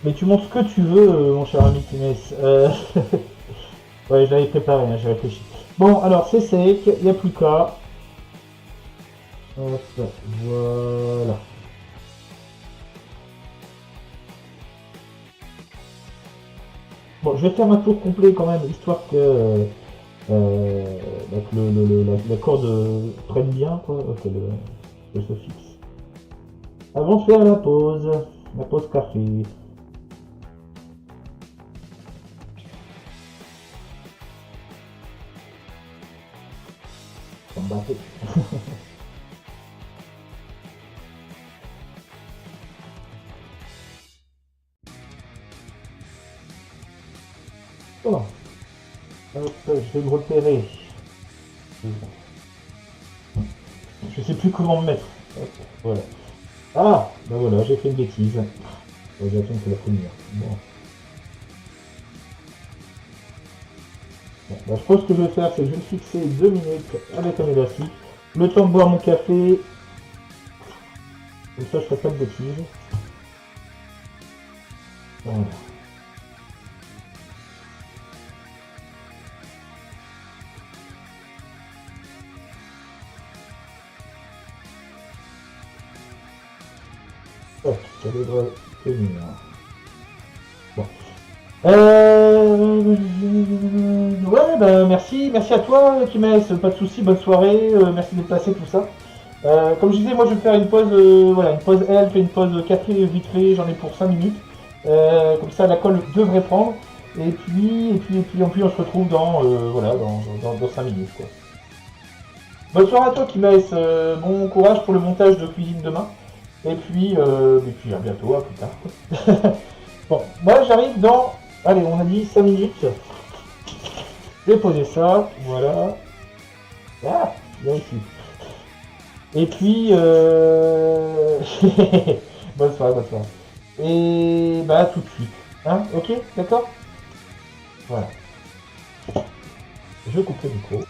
S1: Mais tu montres ce que tu veux, mon cher ami Inès. Ouais, je l'avais préparé, hein, j'ai réfléchi. Bon, alors c'est sec, il n'y a plus qu'à. Hop, voilà. Bon, je vais faire un tour complet quand même, histoire que la corde prenne bien, quoi, que se fixe. Avant de faire la pause café. Ça me battait. Bon, hop, je vais me repérer. Je sais plus comment me mettre. Hop, voilà. Ah, ben voilà, j'ai fait une bêtise. J'attends que la première. Bon. Bon, bah, je pense que ce que je vais faire, c'est que je vais me fixer 2 minutes avec un élastique. Le temps de boire mon café. Comme ça, je ferai pas de bêtises. Voilà. Hop, ça devrait tenir. Bon. Ouais, bah merci à toi, Kimes, pas de soucis, bonne soirée, merci d'être passé, tout ça. Comme je disais, moi je vais faire une pause, voilà, une pause elf et une pause café vite fait, j'en ai pour 5 minutes. Comme ça la colle devrait prendre. Et puis on se retrouve voilà, dans 5 minutes, quoi. Bonne soirée à toi, Kimes, bon courage pour le montage de cuisine demain. Et puis à bientôt, à plus tard. Bon, moi j'arrive dans, allez, on a dit 5 minutes. Je vais poser ça, voilà. Ah, bien ici. Et puis, bonne soirée, bonne soirée. Et bah tout de suite. Hein, ok, d'accord. Voilà. Je coupe le micro.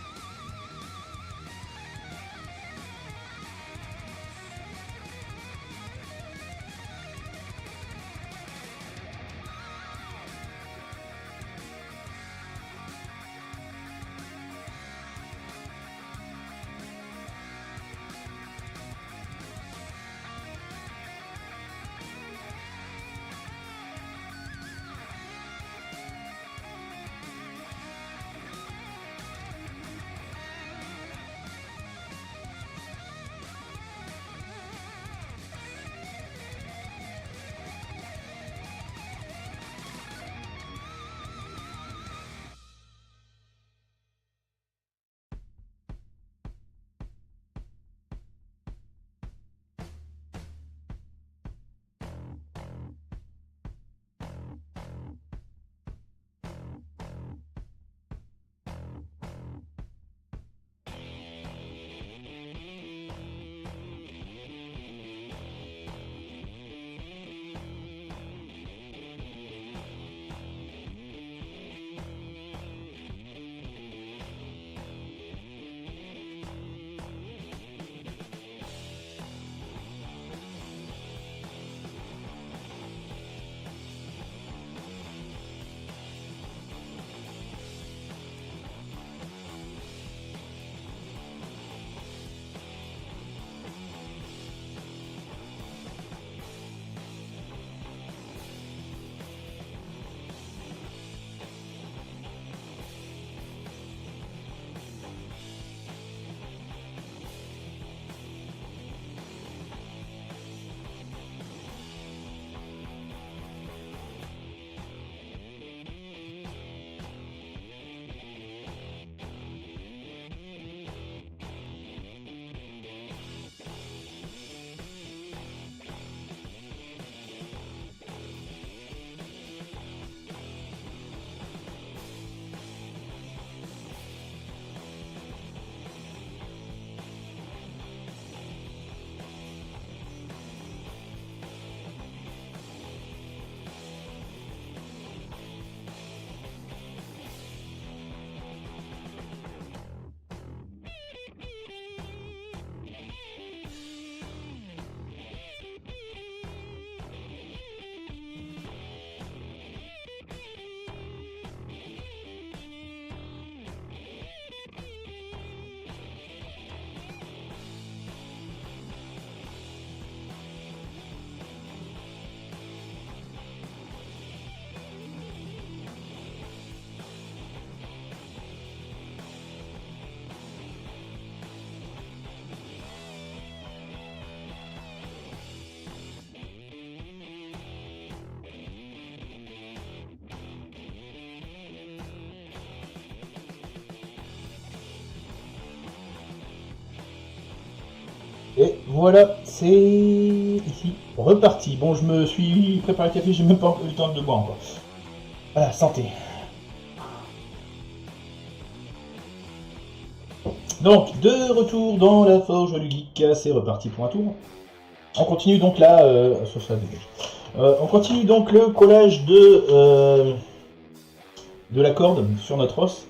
S1: Et voilà, c'est ici, reparti. Bon, je me suis préparé le café, j'ai même pas eu le temps de boire encore. Voilà, santé. Donc, de retour dans la forge du geek, c'est reparti pour un tour. On continue donc là, on continue donc le collage de la corde sur notre os.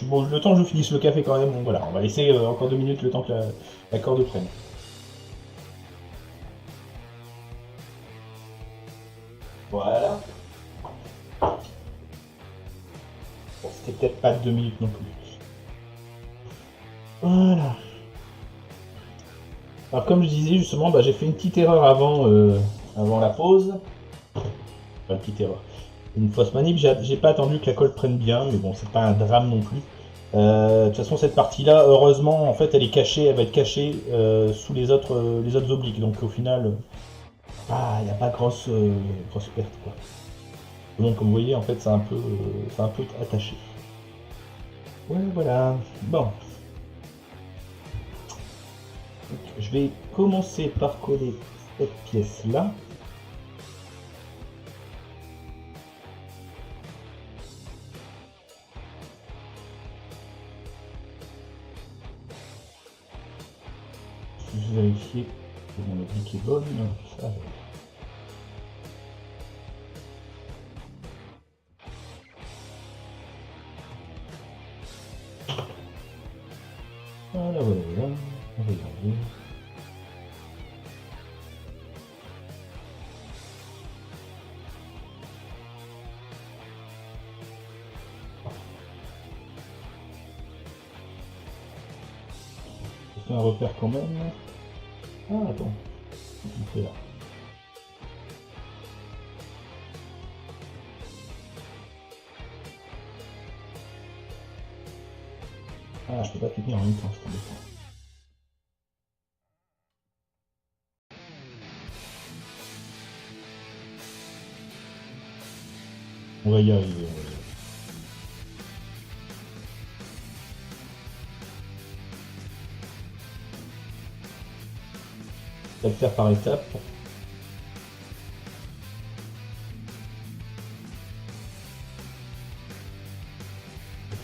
S1: Bon, le temps que je finisse le café quand même, bon, voilà, on va laisser encore 2 minutes le temps que la corde prenne. Voilà. Bon, c'était peut-être pas 2 minutes non plus. Voilà. Alors comme je disais justement, j'ai fait une petite erreur avant la pause. Pas une petite erreur. Une fausse manip, j'ai pas attendu que la colle prenne bien, mais bon, c'est pas un drame non plus. De toute façon, cette partie-là, heureusement, en fait, elle est cachée, elle va être cachée sous les autres obliques. Donc au final, il n'y a pas grosse perte, quoi. Donc comme vous voyez, en fait, c'est un peu attaché. Ouais, voilà. Bon. Donc, je vais commencer par coller cette pièce-là. Je vais vérifier que mon oblique est bonne. Ça, voilà, voilà. Regardez. Je fais un repère quand même. Ah, attends. Il fait là. Ah, je peux pas tout tenir en même temps, c'est embêtant. On va y arriver. On va le faire par étapes.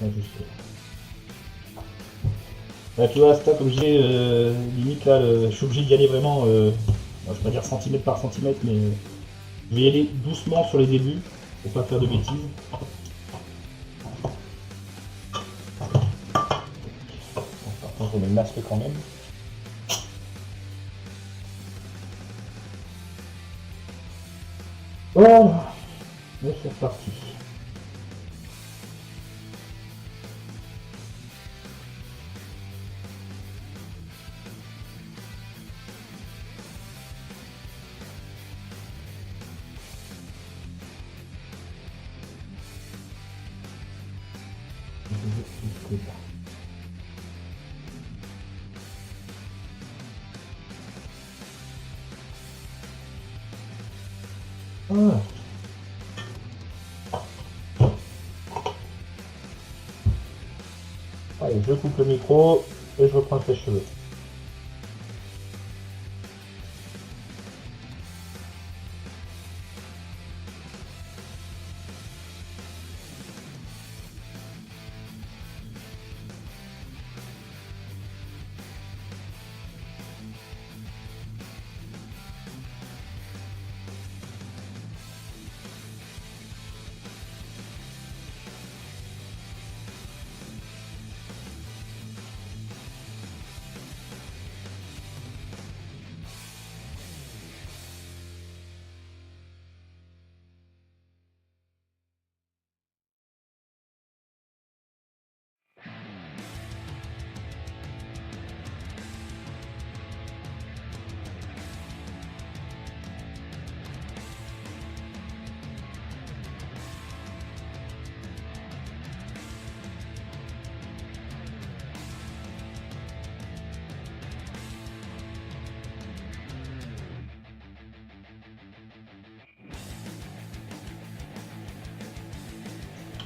S1: Juste là, tu vois, ça, comme j'ai limite là, je suis obligé d'y aller vraiment, je vais pas dire centimètre par centimètre, mais je vais y aller doucement sur les débuts pour pas faire de bêtises. Par contre, je mets le masque quand même. Voilà, et c'est reparti. Ah. Allez, je coupe le micro et je reprends les cheveux.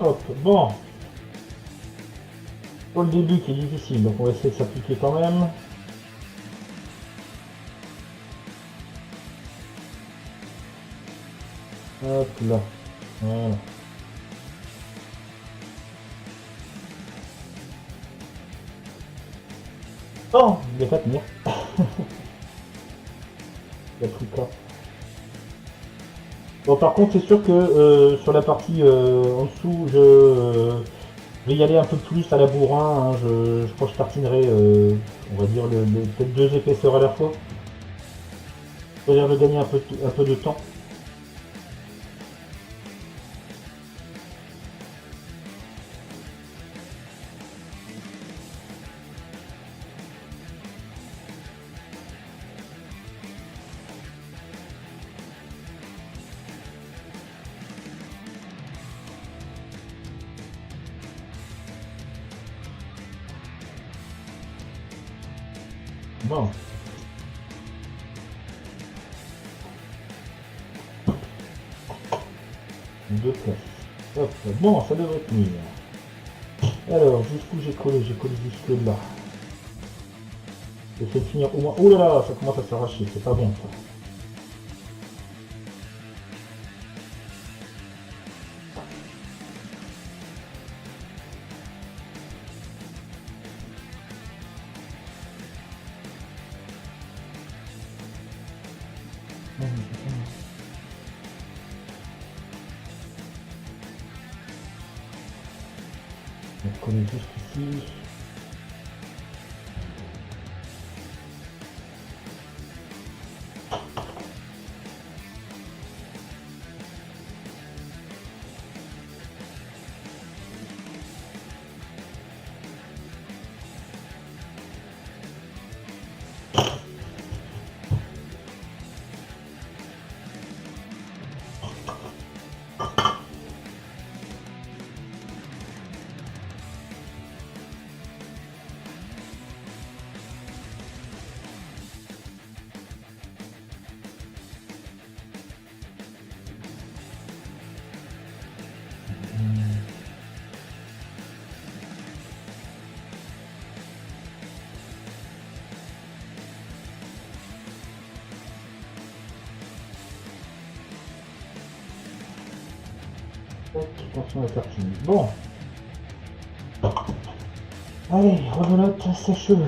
S1: Hop, bon. pour le début qui est difficile, donc on va essayer de s'appliquer quand même. Hop là, voilà. Oh, il n'est pas tenir. Il a pris quoi. Bon, par contre, c'est sûr que sur la partie en dessous, je vais y aller un peu plus à la bourrin. Hein. Je crois que je tartinerai, on va dire, peut-être 2 épaisseurs à la fois. Pour dire de gagner un peu de temps. Bon. Deux places. Hop, bon, ça devrait tenir. Alors, jusqu'où j'ai collé jusque là. J'essaie de finir au moins. Oh là là, ça commence à s'arracher, c'est pas bon ça. Je vais coller juste ici. Attention à la tartine. Bon. Allez, rebelote sèche-cheveux.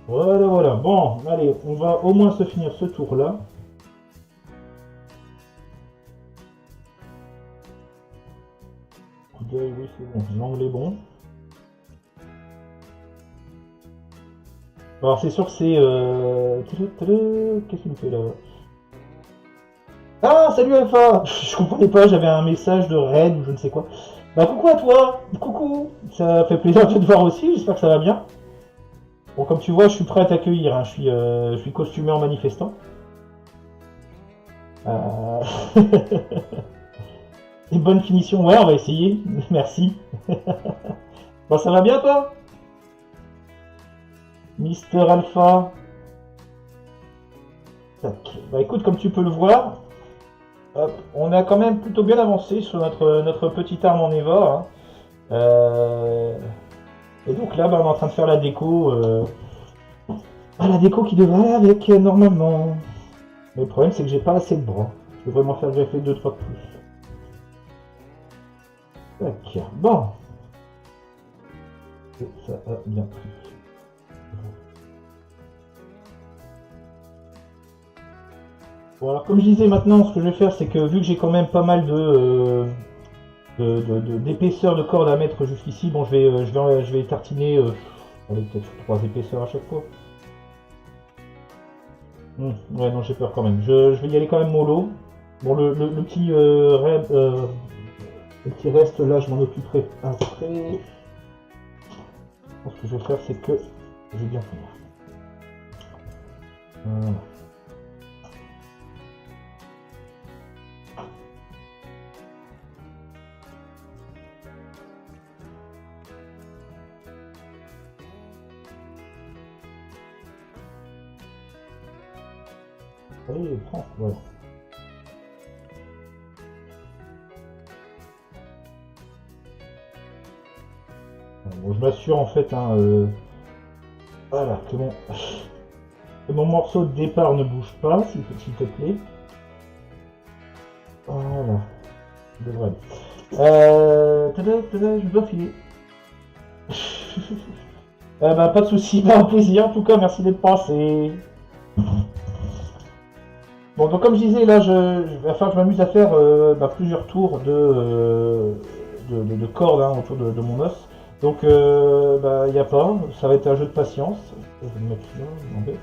S1: Voilà, voilà. Bon, allez, on va au moins se finir ce tour-là. Coup d'œil, oui, c'est bon. L'angle est bon. Alors, c'est sûr que c'est... Qu'est-ce qu'il me fait là? Ah, salut Alpha! Je comprenais pas, j'avais un message de raid ou je ne sais quoi. Bah, coucou à toi! Coucou! Ça fait plaisir de te voir aussi, j'espère que ça va bien. Bon, comme tu vois, je suis prêt à t'accueillir, hein. Je suis costumé en manifestant. Une bonne finition, ouais, on va essayer. Merci. Bon, ça va bien toi? Mister Alpha. Tac. Bah écoute, comme tu peux le voir, hop, on a quand même plutôt bien avancé sur notre petite arme en Eva. Hein. Et donc là, bah, on est en train de faire la déco. La déco qui devrait aller avec normalement. Mais le problème, c'est que j'ai pas assez de bras. Je devrais m'en faire greffer 2-3 de plus. Tac. Bon. que ça a bien pris. Bon, alors comme je disais maintenant, ce que je vais faire, c'est que vu que j'ai quand même pas mal d'épaisseur de corde à mettre jusqu'ici, bon, je vais tartiner, allez, peut-être 3 épaisseurs à chaque fois. Ouais, non, j'ai peur quand même. Je vais y aller quand même mollo. Bon, le petit reste là, je m'en occuperai après. Ce que je vais faire, c'est que je vais bien finir. Voilà. Allez, prends, voilà. Bon, je m'assure en fait, hein, voilà, que mon morceau de départ ne bouge pas, s'il te plaît. Voilà, ça devrait aller. Je dois filer. Bah, pas de soucis, bah, au plaisir en tout cas, merci d'être passé. Bon, donc comme je disais, là, je m'amuse à faire plusieurs tours de cordes hein, autour de mon os. Donc, il n'y a pas, ça va être un jeu de patience. Je vais me mettre là, je m'embête.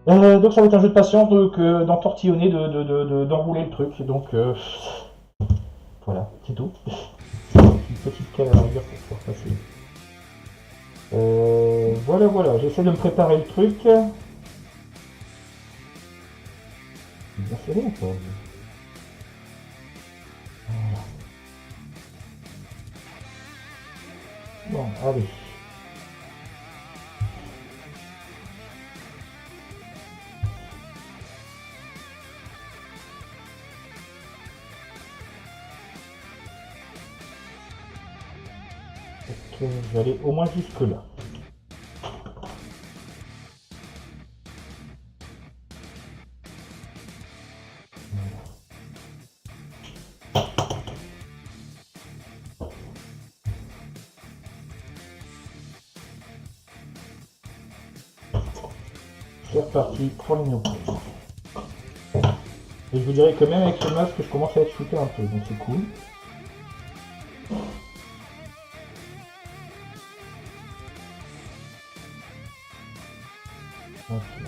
S1: Voilà. Donc, ça va être un jeu de patience, d'entortillonner, d'enrouler le truc. Donc, voilà, c'est tout. Une petite cale à la rigueur pour pouvoir passer. Voilà, j'essaie de me préparer le truc. Bien serré ou pas? Bon, allez. Ok, je vais aller au moins jusque là. C'est reparti, 3 minutes. Et je vous dirais que même avec ce masque, je commence à être shooté un peu, donc c'est cool. Okay.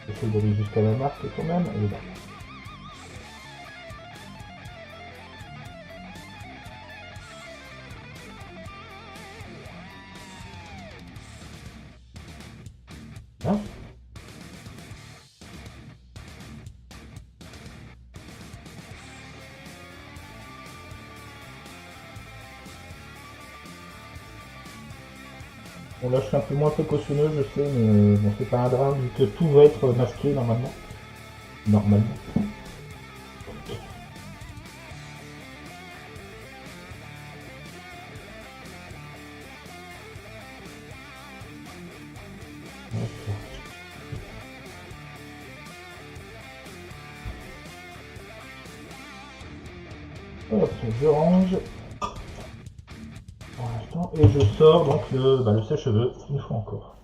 S1: J'essaie d'aller jusqu'à la marque quand même, et là. Hein? Bon là je suis un peu moins précautionneux, je sais, mais bon c'est pas un drame vu que tout va être masqué normalement. Normalement. Hop, je range. Pour l'instant, et je sors donc le sèche-cheveux une fois encore.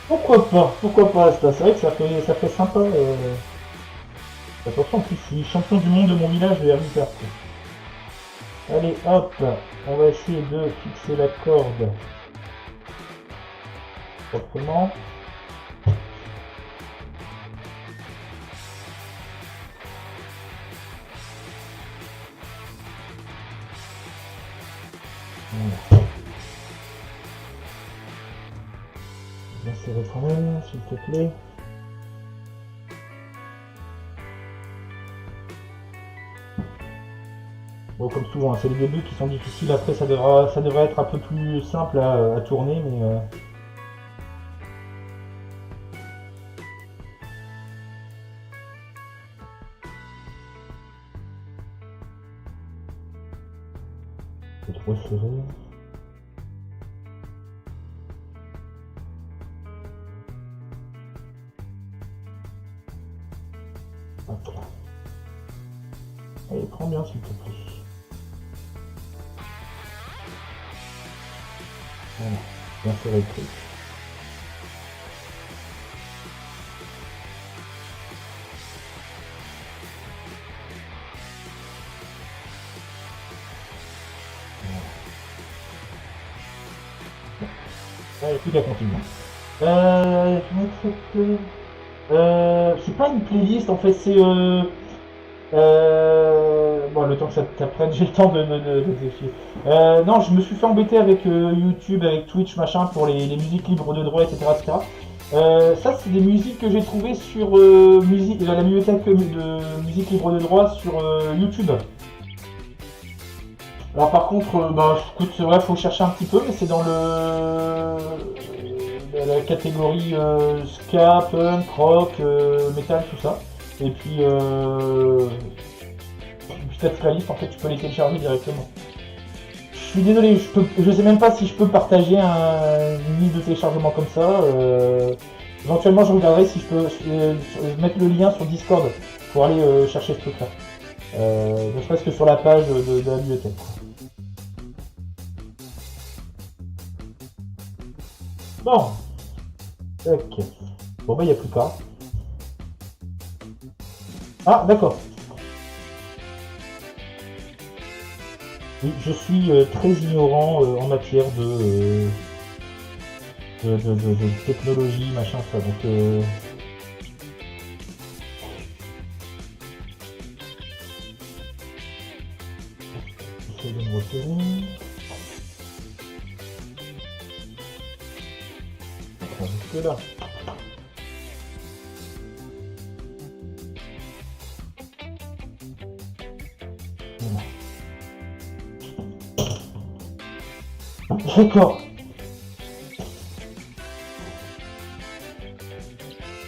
S1: pourquoi pas, c'est vrai que ça fait sympa. Attention, en plus, je suis champion du monde de mon village de Herbivore. Allez, hop, on va essayer de fixer la corde proprement. Voilà. Bien serré quand même, s'il te plaît. Bon, comme souvent, hein, c'est les débuts qui sont difficiles. Après, ça devrait être un peu plus simple à tourner, mais c'est trop serré. Hop là. Allez, prends bien, s'il te plaît. Voilà, bien serré le truc. Allez, plus qu'à continuer. C'est pas une playlist en fait, c'est bon, le temps que ça t'apprenne, j'ai le temps de vérifier. Non, je me suis fait embêter avec YouTube, avec Twitch, machin, pour les musiques libres de droit, etc. etc. Ça, c'est des musiques que j'ai trouvées sur la bibliothèque de musique libre de droit sur YouTube. Alors par contre, bah, écoute, c'est vrai, faut chercher un petit peu, mais c'est dans la catégorie ska, punk, rock, metal, tout ça. Et puis, peut-être la liste, en fait, tu peux les télécharger directement. Je suis désolé, je sais même pas si je peux partager une liste de téléchargement comme ça. Éventuellement, je regarderai si je peux mettre le lien sur Discord pour aller chercher ce truc-là. Ne serait-ce que sur la page de la bibliothèque. Bon, ok. Bon bah il n'y a plus qu'à. Ah d'accord. Oui, je suis très ignorant en matière de technologie, machin, ça. Donc j'essaie de me repérer. Enfin, jusque là. D'accord.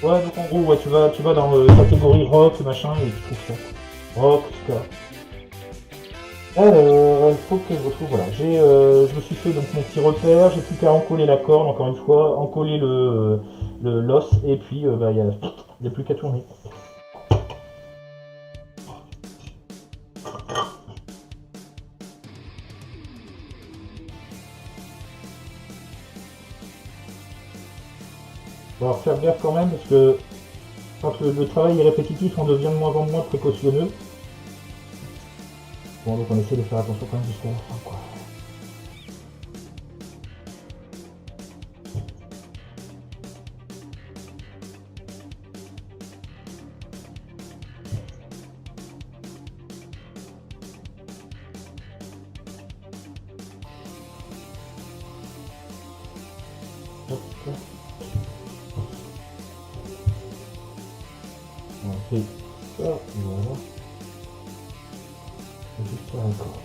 S1: Ouais, donc en gros, ouais, tu vas dans la catégorie rock, machin, et tu trouves ça. Rock, tout ça. Alors, il faut que je retrouve, voilà. Je me suis fait donc mon petit repère, j'ai plus qu'à encoller la corde, encore une fois, encoller l'os, et puis bah, il n'y a plus qu'à tourner. On va faire gaffe quand même, parce que quand le travail est répétitif, on devient de moins en moins précautionneux. Bon, donc on essaie de faire attention quand même jusqu'à la fin, quoi. On fait ça, voilà. Juste sur la corde.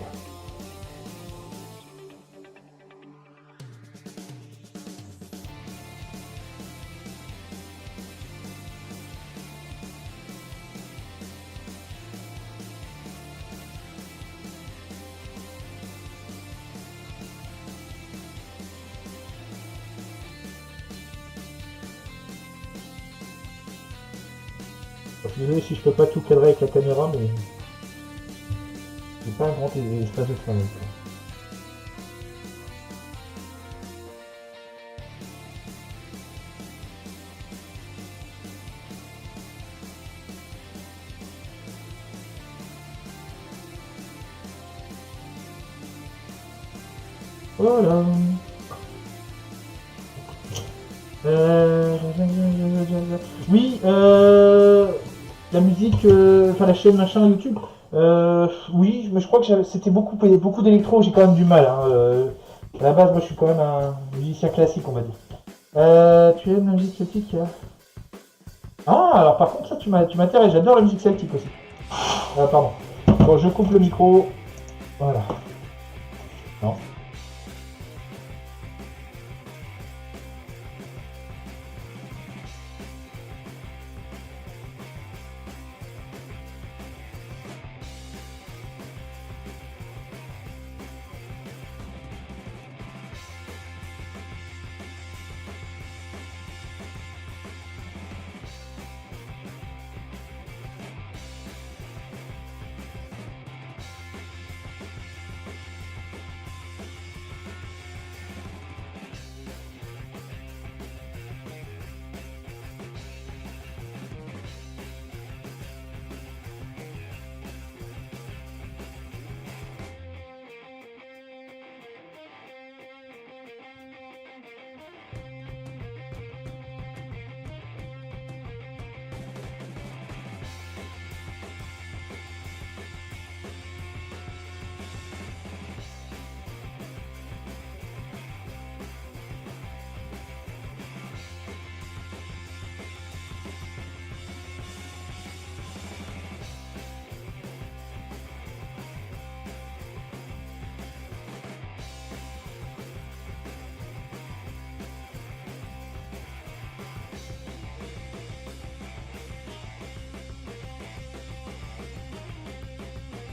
S1: Je suis désolé si je peux pas tout cadrer avec la caméra, mais c'est pas un grand espace de travail. Voilà. Oui, la musique, enfin la chaîne machin YouTube. Oui, mais je crois que c'était beaucoup d'électro. J'ai quand même du mal. Hein, à la base, moi, je suis quand même un musicien classique, on va dire. Tu aimes la musique celtique? Ah, alors par contre, là, tu m'intéresses. J'adore la musique celtique aussi. Pardon. Bon, je coupe le micro. Voilà. Non.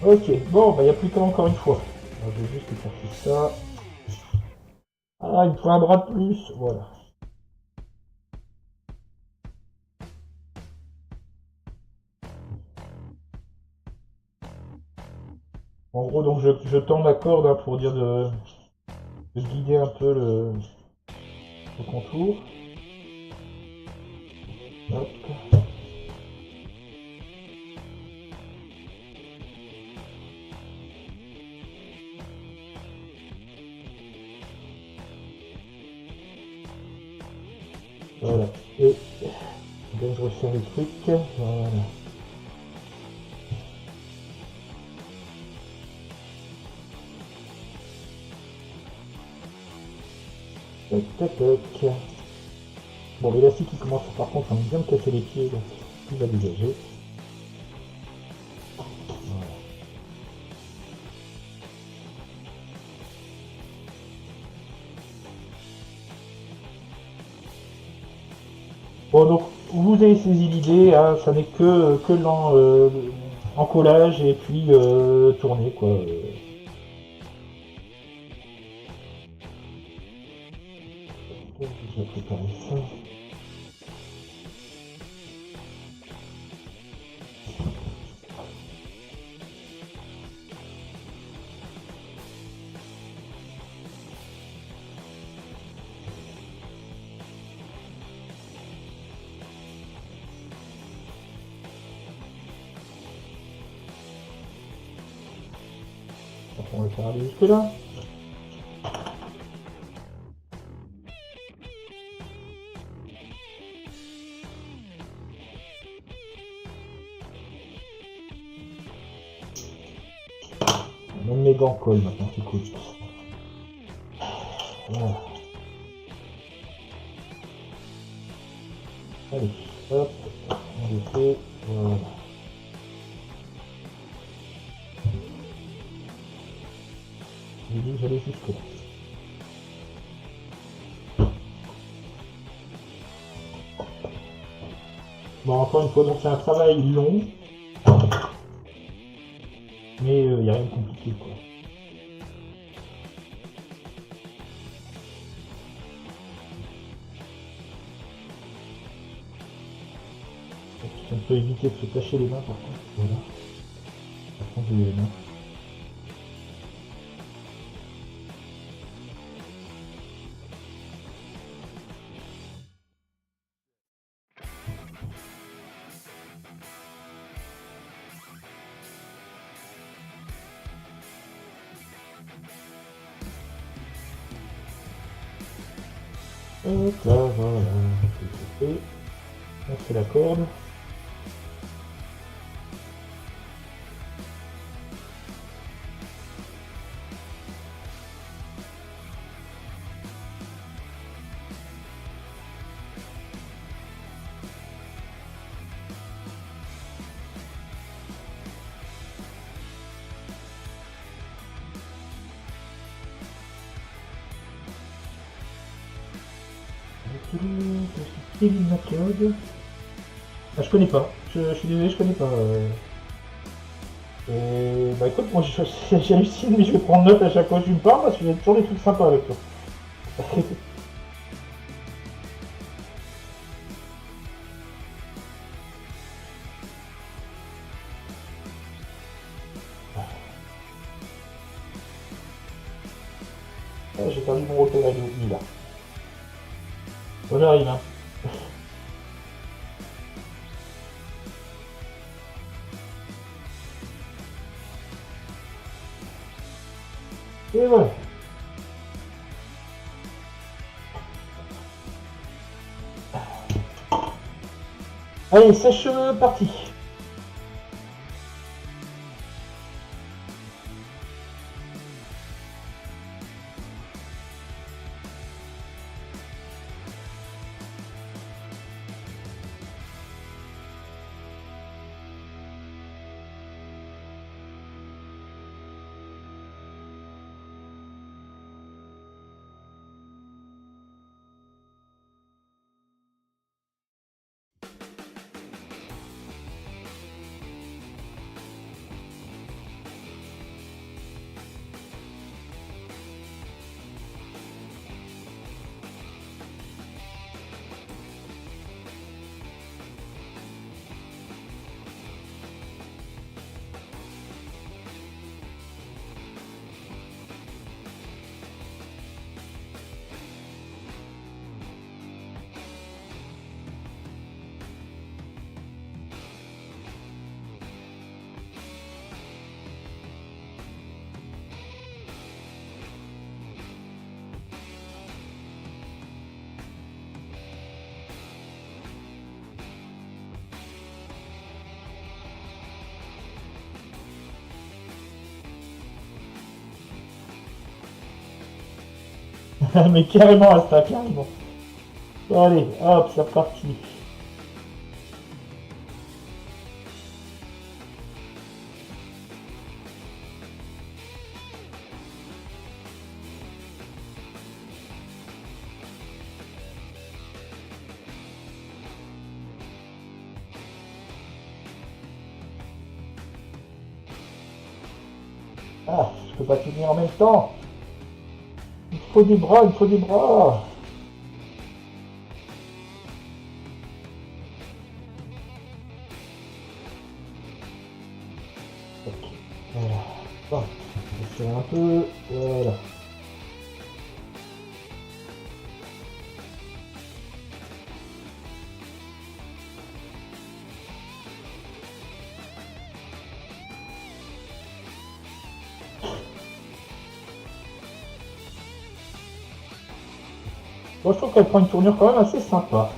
S1: Ok, bon, bah, il n'y a plus qu'à encore une fois. Alors, je vais juste écarter ça. Ah, il me faut un bras de plus. Voilà. En gros, donc je tends ma corde hein, pour dire de guider un peu le contour. Hop. Voilà. Et bien, je resserre les trucs. Voilà. Tac, tac, tac. Bon, l'élastique il commence par contre à bien me casser les pieds, donc il va dégager. Voilà. Bon, donc vous avez saisi l'idée, hein, ça n'est que l'encollage et puis tourner quoi. Je vais préparer ça. Donc, on va faire aller jusque là. Même mes gants collent maintenant, c'est cool. Voilà. Allez, hop, on le fait. Voilà. J'ai dit que j'allais jusque là. Bon, encore une fois, donc c'est un travail long, mais il n'y a rien de compliqué quoi. On peut éviter de se tacher les mains par contre. Voilà. Par contre, j'ai les mains. Hop là, voilà. C'est fait. On fait la corde. Kevin MacLeod. Ah, je connais pas. Je suis désolé, je connais pas. Et bah écoute, moi j'ai réussi, mais je vais prendre note à chaque fois que tu me parles parce qu'il y a toujours des trucs sympas avec toi. Ah, j'ai perdu mon repère, il est là. Bon, j'arrive, hein. Et voilà. Allez, sèche parti. Mais carrément à ça, carrément. Allez, hop, c'est reparti. Ah, je peux pas tenir en même temps. Il faut des bras, il faut des bras. Ok, voilà. Bon, je vais faire un peu. Voilà. Bon, je trouve qu'elle prend une tournure quand même assez sympa.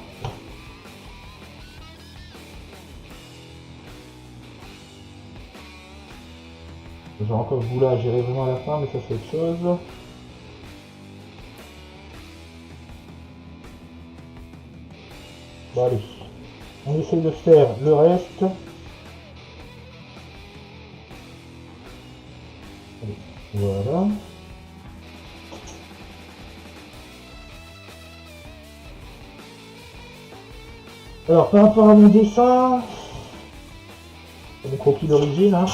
S1: J'ai encore ce bout là à gérer vraiment à la fin, mais ça c'est autre chose. Bon allez, on essaye de faire le reste. Allez, voilà. Alors par rapport à mon dessin, c'est mon croquis d'origine, hein.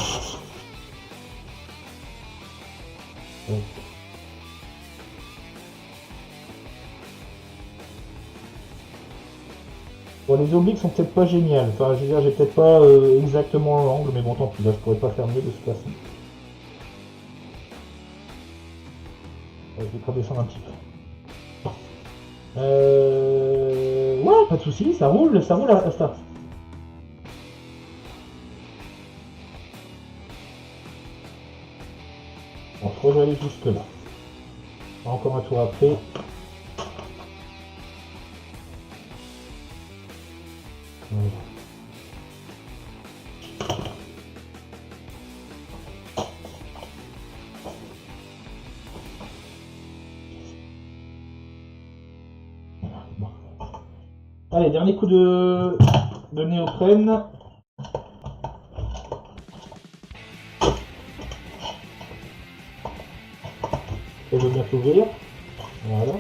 S1: Bon, les obliques sont peut-être pas géniales. Enfin, je veux dire, j'ai peut-être pas exactement l'angle, mais bon, tant pis, là, je pourrais pas faire mieux de toute façon. Je vais pas descendre un petit peu. Ouais, pas de soucis, ça roule à ça. Bon, je crois que je vais aller jusque là. Encore un tour après. Allez, dernier coup de néoprène. Elle veut bien s'ouvrir. Voilà.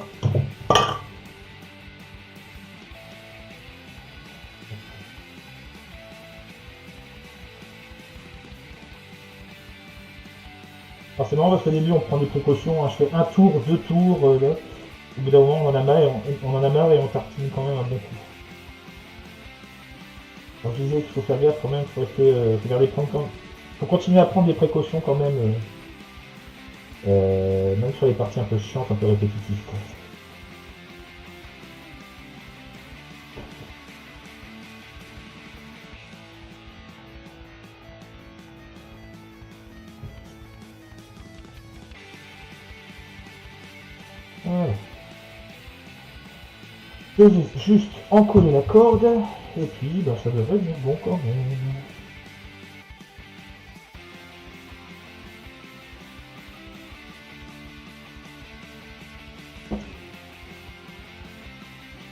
S1: Alors c'est marrant parce qu'au début on prend des précautions, hein. Je fais un tour, 2 tours, là. Au bout d'un moment on en a marre et on tartine quand même un bon coup. Donc je disais qu'il faut faire gaffe quand même, faut garder prendre quand même. Faut continuer à prendre des précautions quand même, même sur les parties un peu chiantes, un peu répétitives, quoi. Voilà. Je vais juste encoller la corde, et puis bah, ça devrait venir bon quand même.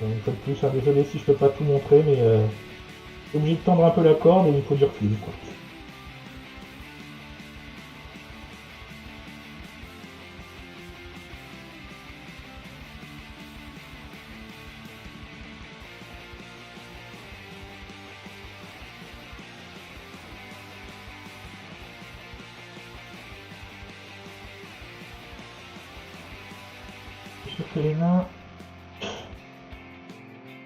S1: Une fois de plus, hein, désolé si je peux pas tout montrer, mais obligé de tendre un peu la corde et il faut du recul, quoi. Je suis sûr que les mains...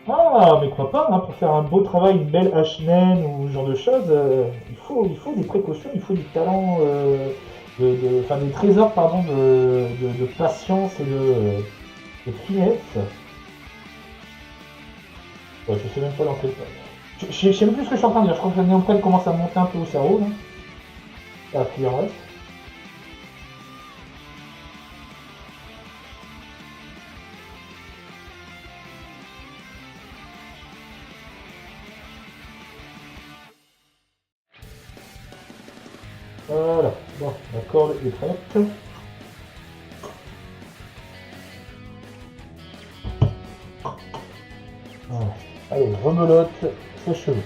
S1: Ah, mais crois pas, hein, pour faire un beau travail, une belle hache naine ou ce genre de choses, il faut des précautions, il faut du talent, enfin des trésors, pardon, de patience et de finesse. Ouais, je sais même pas dans quel cas. Je sais même plus ce que je suis en train de dire, je crois que le néoprène commence à monter un peu au cerveau, là. Ah, puis en reste. Voilà, bon, la corde est prête. Voilà. Allez, rebelote, sèche-cheveux.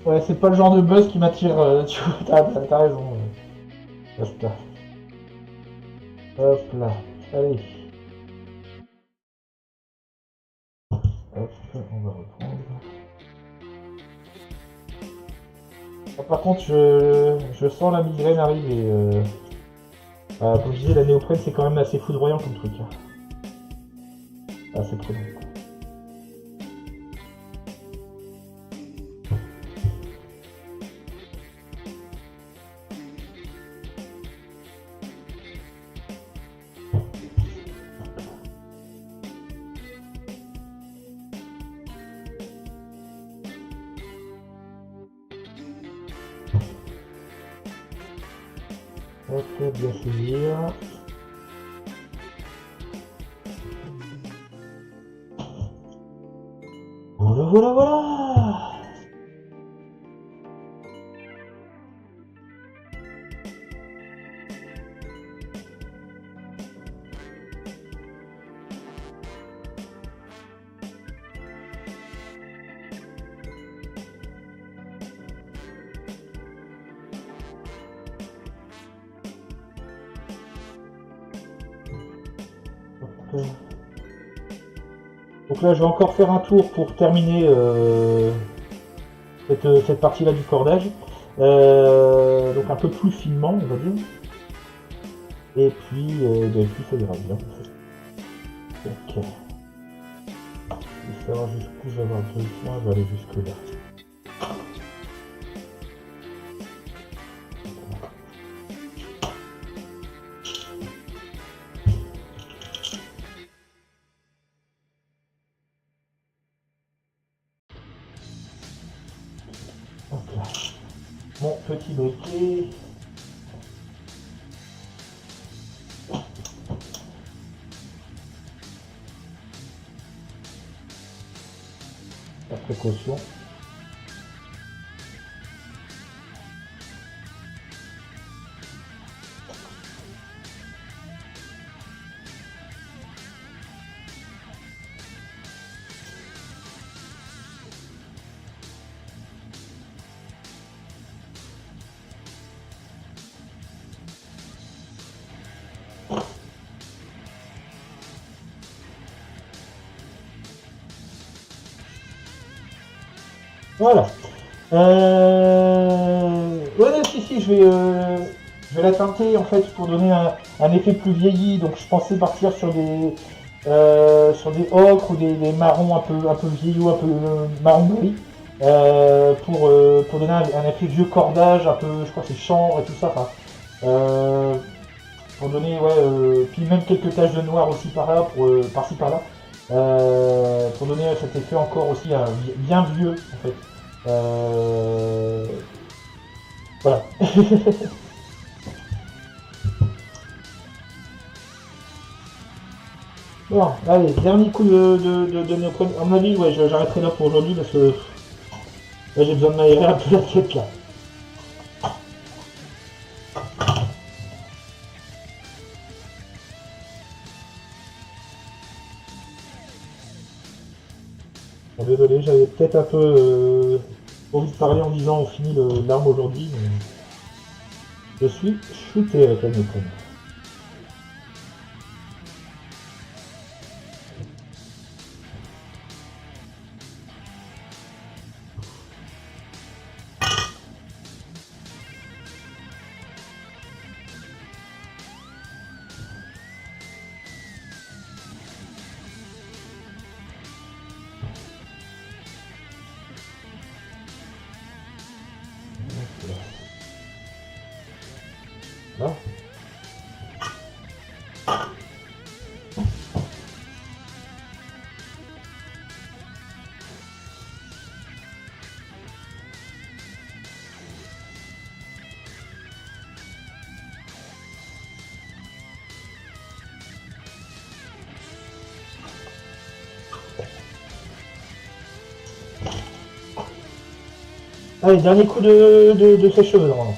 S1: Ouais, c'est pas le genre de buzz qui m'attire, tu vois, t'as raison. Hop là. Hop là. Allez. Hop, on va reprendre. Ah, par contre, je sens la migraine arriver. Comme je disais, la néoprène, c'est quand même assez foudroyant comme truc, hein. Ah, c'est trop long. Ok, bien saisir. Voilà, voilà, voilà. Donc là, je vais encore faire un tour pour terminer cette partie-là du cordage. Donc un peu plus finement, on va dire. Et puis ça ira bien. Ok. Je vais savoir jusqu'où je vais avoir besoin, je vais aller jusque là. Mon petit briquet. La précaution. Voilà. Ouais, si, je vais la teinter en fait pour donner un effet plus vieilli. Donc je pensais partir sur des ocres ou des marrons un peu vieillots, un peu marron gris, pour donner un effet vieux cordage, un peu, je crois que c'est chanvre et tout ça. Enfin, pour donner, ouais, puis même quelques taches de noir aussi par là, par-ci par-là, pour donner cet effet encore aussi bien vieux en fait. Voilà. Bon, allez, dernier coup de néoprène. À mon avis, ouais, j'arrêterai là pour aujourd'hui parce que là j'ai besoin de m'aérer un peu la tête là. Bon, désolé, j'avais peut-être un peu envie de parler en disant on finit l'arme aujourd'hui, mais je suis shooté avec la néoprène. Là. Allez, dernier coup de sèche-cheveux normalement.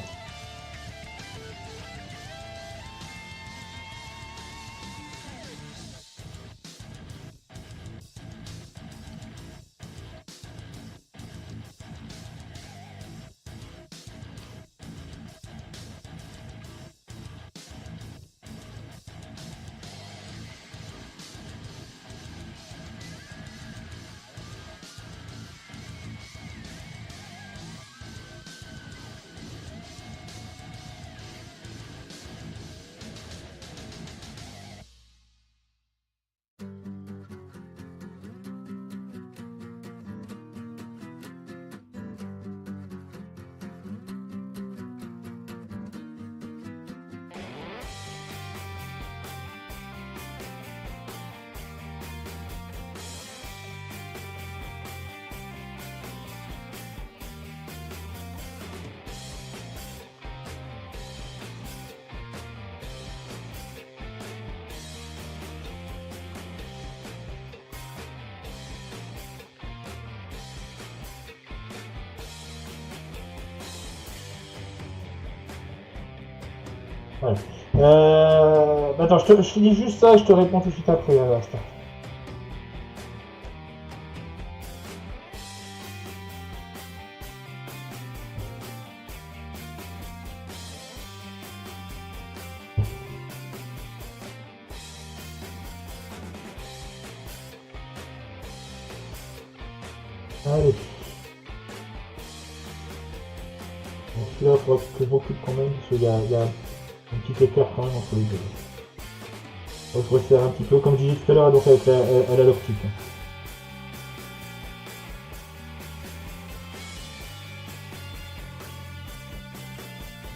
S1: Ouais. Attends, je finis juste ça et je te réponds tout de suite après, Asta. Allez. Donc celui-là, il faudra que je m'occupe quand même, parce qu'il y a un petit écart quand même entre les deux. Donc je resserre un petit peu, comme je disais tout à l'heure, donc avec la l'optique.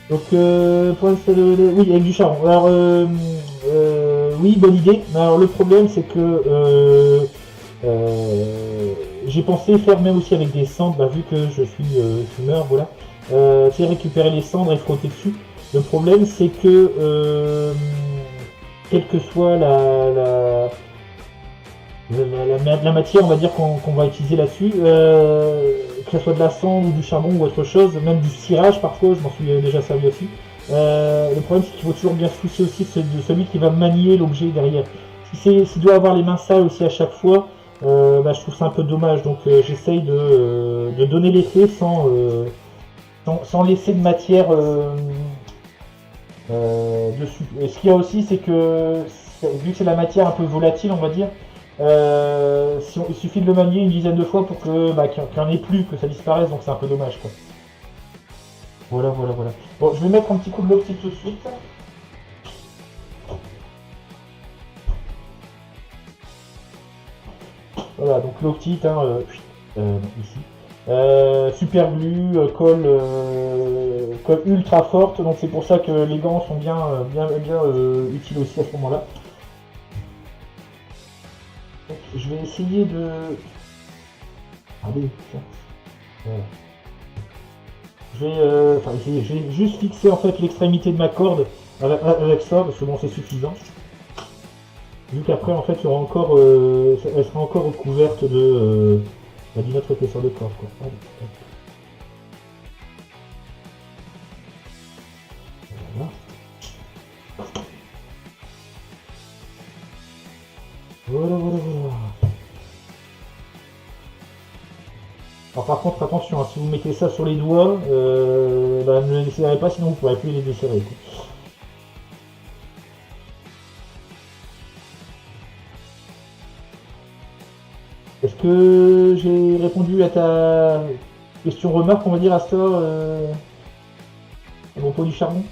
S1: Donc pour oui, avec du charbon. Alors oui, bonne idée. Alors le problème c'est que j'ai pensé faire même aussi avec des cendres, bah, vu que je suis fumeur, voilà. C'est récupérer les cendres et frotter dessus. Le problème c'est que quelle que soit la matière, on va dire, qu'on va utiliser là-dessus, que ce soit de la cendre ou du charbon ou autre chose, même du cirage parfois, je m'en suis déjà servi aussi. Le problème c'est qu'il faut toujours bien se soucier aussi de celui qui va manier l'objet derrière. S'il doit avoir les mains sales aussi à chaque fois, bah, je trouve ça un peu dommage, donc j'essaye de donner l'effet sans laisser de matière dessus. Et ce qu'il y a aussi, c'est que vu que c'est la matière un peu volatile, on va dire, il suffit de le manier une dizaine de fois pour que qu'il n'y en ait plus, que ça disparaisse, donc c'est un peu dommage quoi. Voilà. Bon, je vais mettre un petit coup de l'optique tout de suite. Voilà, donc l'optique, hein, ici. Super glue, colle ultra forte, donc c'est pour ça que les gants sont bien utiles aussi à ce moment-là. Je vais essayer de... Allez, tiens. Voilà. Je vais juste fixer en fait l'extrémité de ma corde avec ça, parce que bon, c'est suffisant. Vu qu'après, en fait, elle sera encore recouverte d'une autre épaisseur de corde, quoi. Allez, voilà. Voilà. Alors par contre, attention, hein, si vous mettez ça sur les doigts, bah, ne les desserrez pas, sinon vous ne pourrez plus les desserrer. Est-ce que j'ai répondu à ta question remarque, on va dire, à ça, à propos du charbon?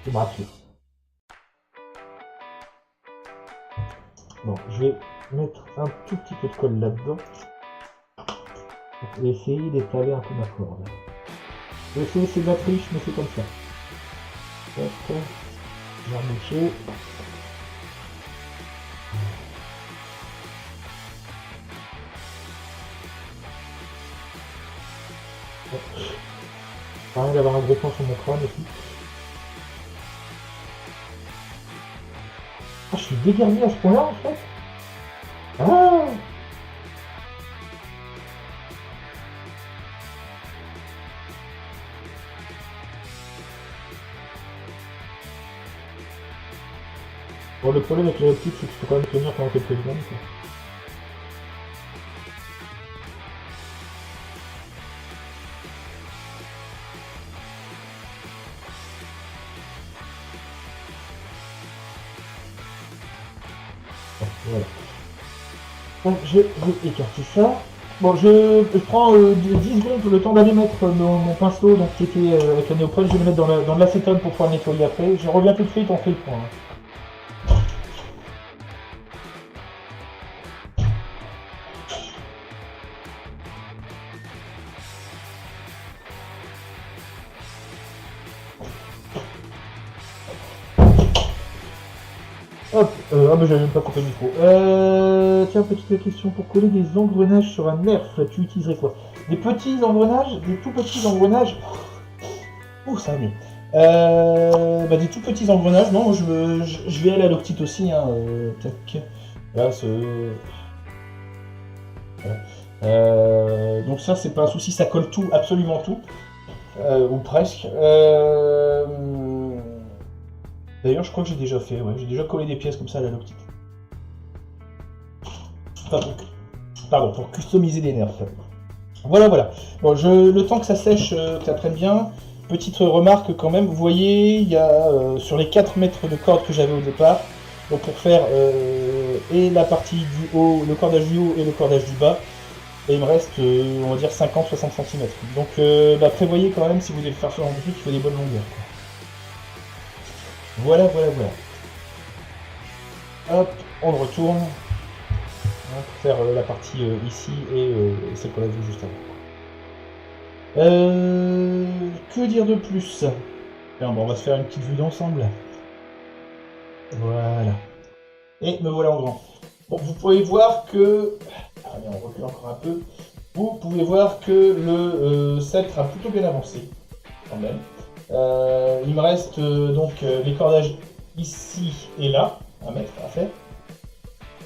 S1: Je me rassure. Bon, je vais mettre un tout petit peu de colle là-dedans. Et essayer d'étaler un peu ma corde. Je sais, c'est de la triche, mais c'est comme ça. Hop, je vais remoucher. Ça rien d'avoir un gros plan sur mon crâne aussi. Ah, je suis dégarni à ce point-là en fait. Ah! Bon, le problème avec les optiques, c'est qu'il faut quand même tenir pendant quelques secondes. Quoi. Voilà. Donc je vais écarter ça. Bon, je prends 10 secondes le temps d'aller mettre mon pinceau donc, qui était avec la néoprène. Je vais le mettre dans de l'acétone pour pouvoir le nettoyer après. Je reviens tout de suite, on fait le point. Hop, ah mais j'avais même pas coupé le micro. Tiens, petite question, pour coller des engrenages sur un nerf, tu utiliserais quoi? Des petits engrenages? Des tout petits engrenages? Ouh, ça va mieux. Bah, des tout petits engrenages, non, je vais aller à l'octite aussi, hein, tac. Là, voilà. Donc ça, c'est pas un souci, ça colle tout, absolument tout, ou presque. D'ailleurs, je crois que j'ai déjà fait, ouais, j'ai déjà collé des pièces comme ça à la Loctite. Pardon, pour customiser des nerfs. Voilà, voilà. Bon, le temps que ça sèche, que ça prenne bien, petite remarque quand même, vous voyez, il y a sur les 4 mètres de corde que j'avais au départ, donc pour faire et la partie du haut, le cordage du haut et le cordage du bas, et il me reste, on va dire, 50-60 cm. Donc prévoyez quand même, si vous devez faire ce genre de truc, il faut des bonnes longueurs, quoi. Voilà, voilà, voilà. Hop, on le retourne. Pour faire la partie ici et celle qu'on a vue juste avant. Que dire de plus? Bien, bon, on va se faire une petite vue d'ensemble. Voilà. Et me voilà en grand. Bon, vous pouvez voir que... Allez, on recule encore un peu. Vous pouvez voir que le sceptre a plutôt bien avancé, quand même. Il me reste donc les cordages ici et là à mettre, à faire.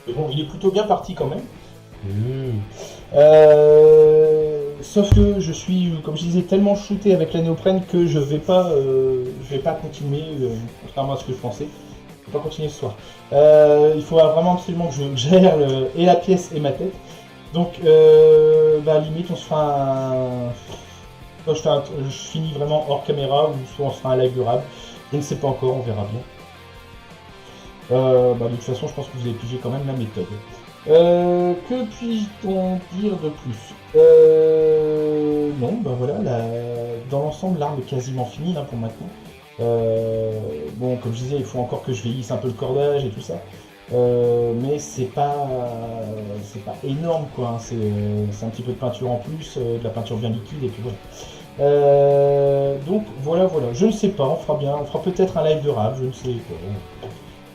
S1: Mais bon, il est plutôt bien parti quand même. Sauf que je suis, comme je disais, tellement shooté avec la néoprène que je vais pas continuer, contrairement à ce que je pensais. Je vais pas continuer ce soir. Il faudra vraiment absolument que je gère et la pièce et ma tête. Donc, limite, on se fera un... Soit je finis vraiment hors caméra, ou soit on se fera un live durable. Je ne sais pas encore, on verra bien. De toute façon, je pense que vous avez pigé quand même la méthode. Que puis-je dire de plus? Non, voilà, dans l'ensemble, l'arme est quasiment finie là, pour maintenant. Bon, comme je disais, il faut encore que je vieillisse un peu le cordage et tout ça. Mais c'est pas énorme, quoi. Hein. C'est un petit peu de peinture en plus, de la peinture bien liquide, et puis voilà. Donc voilà, voilà. Je ne sais pas, on fera peut-être un live de rap, je ne sais pas.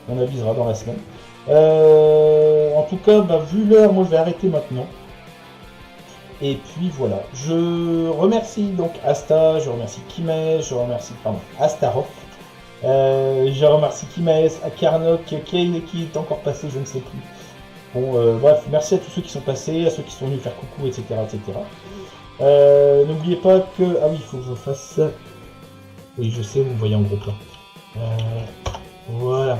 S1: On avisera dans la semaine. En tout cas, vu l'heure, moi je vais arrêter maintenant. Et puis voilà. Je remercie donc Asta, je remercie Kimes, je remercie Astaroth. Je remercie Kimes, Akarnok, qui est encore passé, je ne sais plus. Bon, bref, merci à tous ceux qui sont passés, à ceux qui sont venus faire coucou, etc. etc. N'oubliez pas que... Ah oui, il faut que je fasse ça. Oui, je sais, vous me voyez en gros plan. Voilà.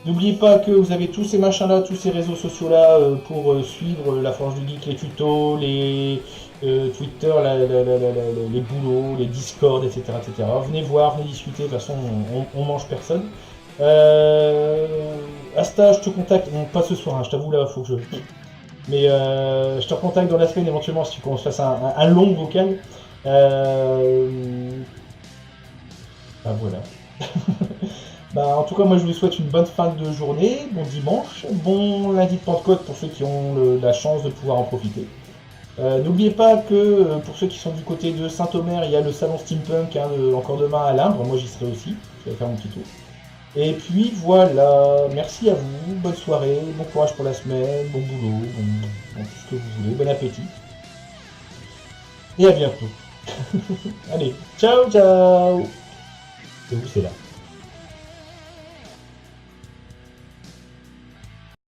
S1: N'oubliez pas que vous avez tous ces machins-là, tous ces réseaux sociaux-là pour suivre la Forge du Geek, les tutos, les Twitter, les boulots, les Discord, etc., etc. Venez voir, venez discuter, de toute façon, on mange personne. Asta, je te contacte, bon, pas ce soir, hein, je t'avoue là, faut que je... Mais je te recontacte dans la semaine éventuellement si tu qu'on se fasse un long vocal. Voilà. En tout cas, moi je vous souhaite une bonne fin de journée, bon dimanche, bon lundi de Pentecôte pour ceux qui ont la chance de pouvoir en profiter. N'oubliez pas que pour ceux qui sont du côté de Saint-Omer, il y a le salon Steampunk encore demain à Limbre, moi j'y serai aussi, je vais faire mon petit tour. Et puis voilà, merci à vous, bonne soirée, bon courage pour la semaine, bon boulot, bon tout ce que vous voulez, bon appétit. Et à bientôt. Allez, ciao ciao. Et vous c'est là.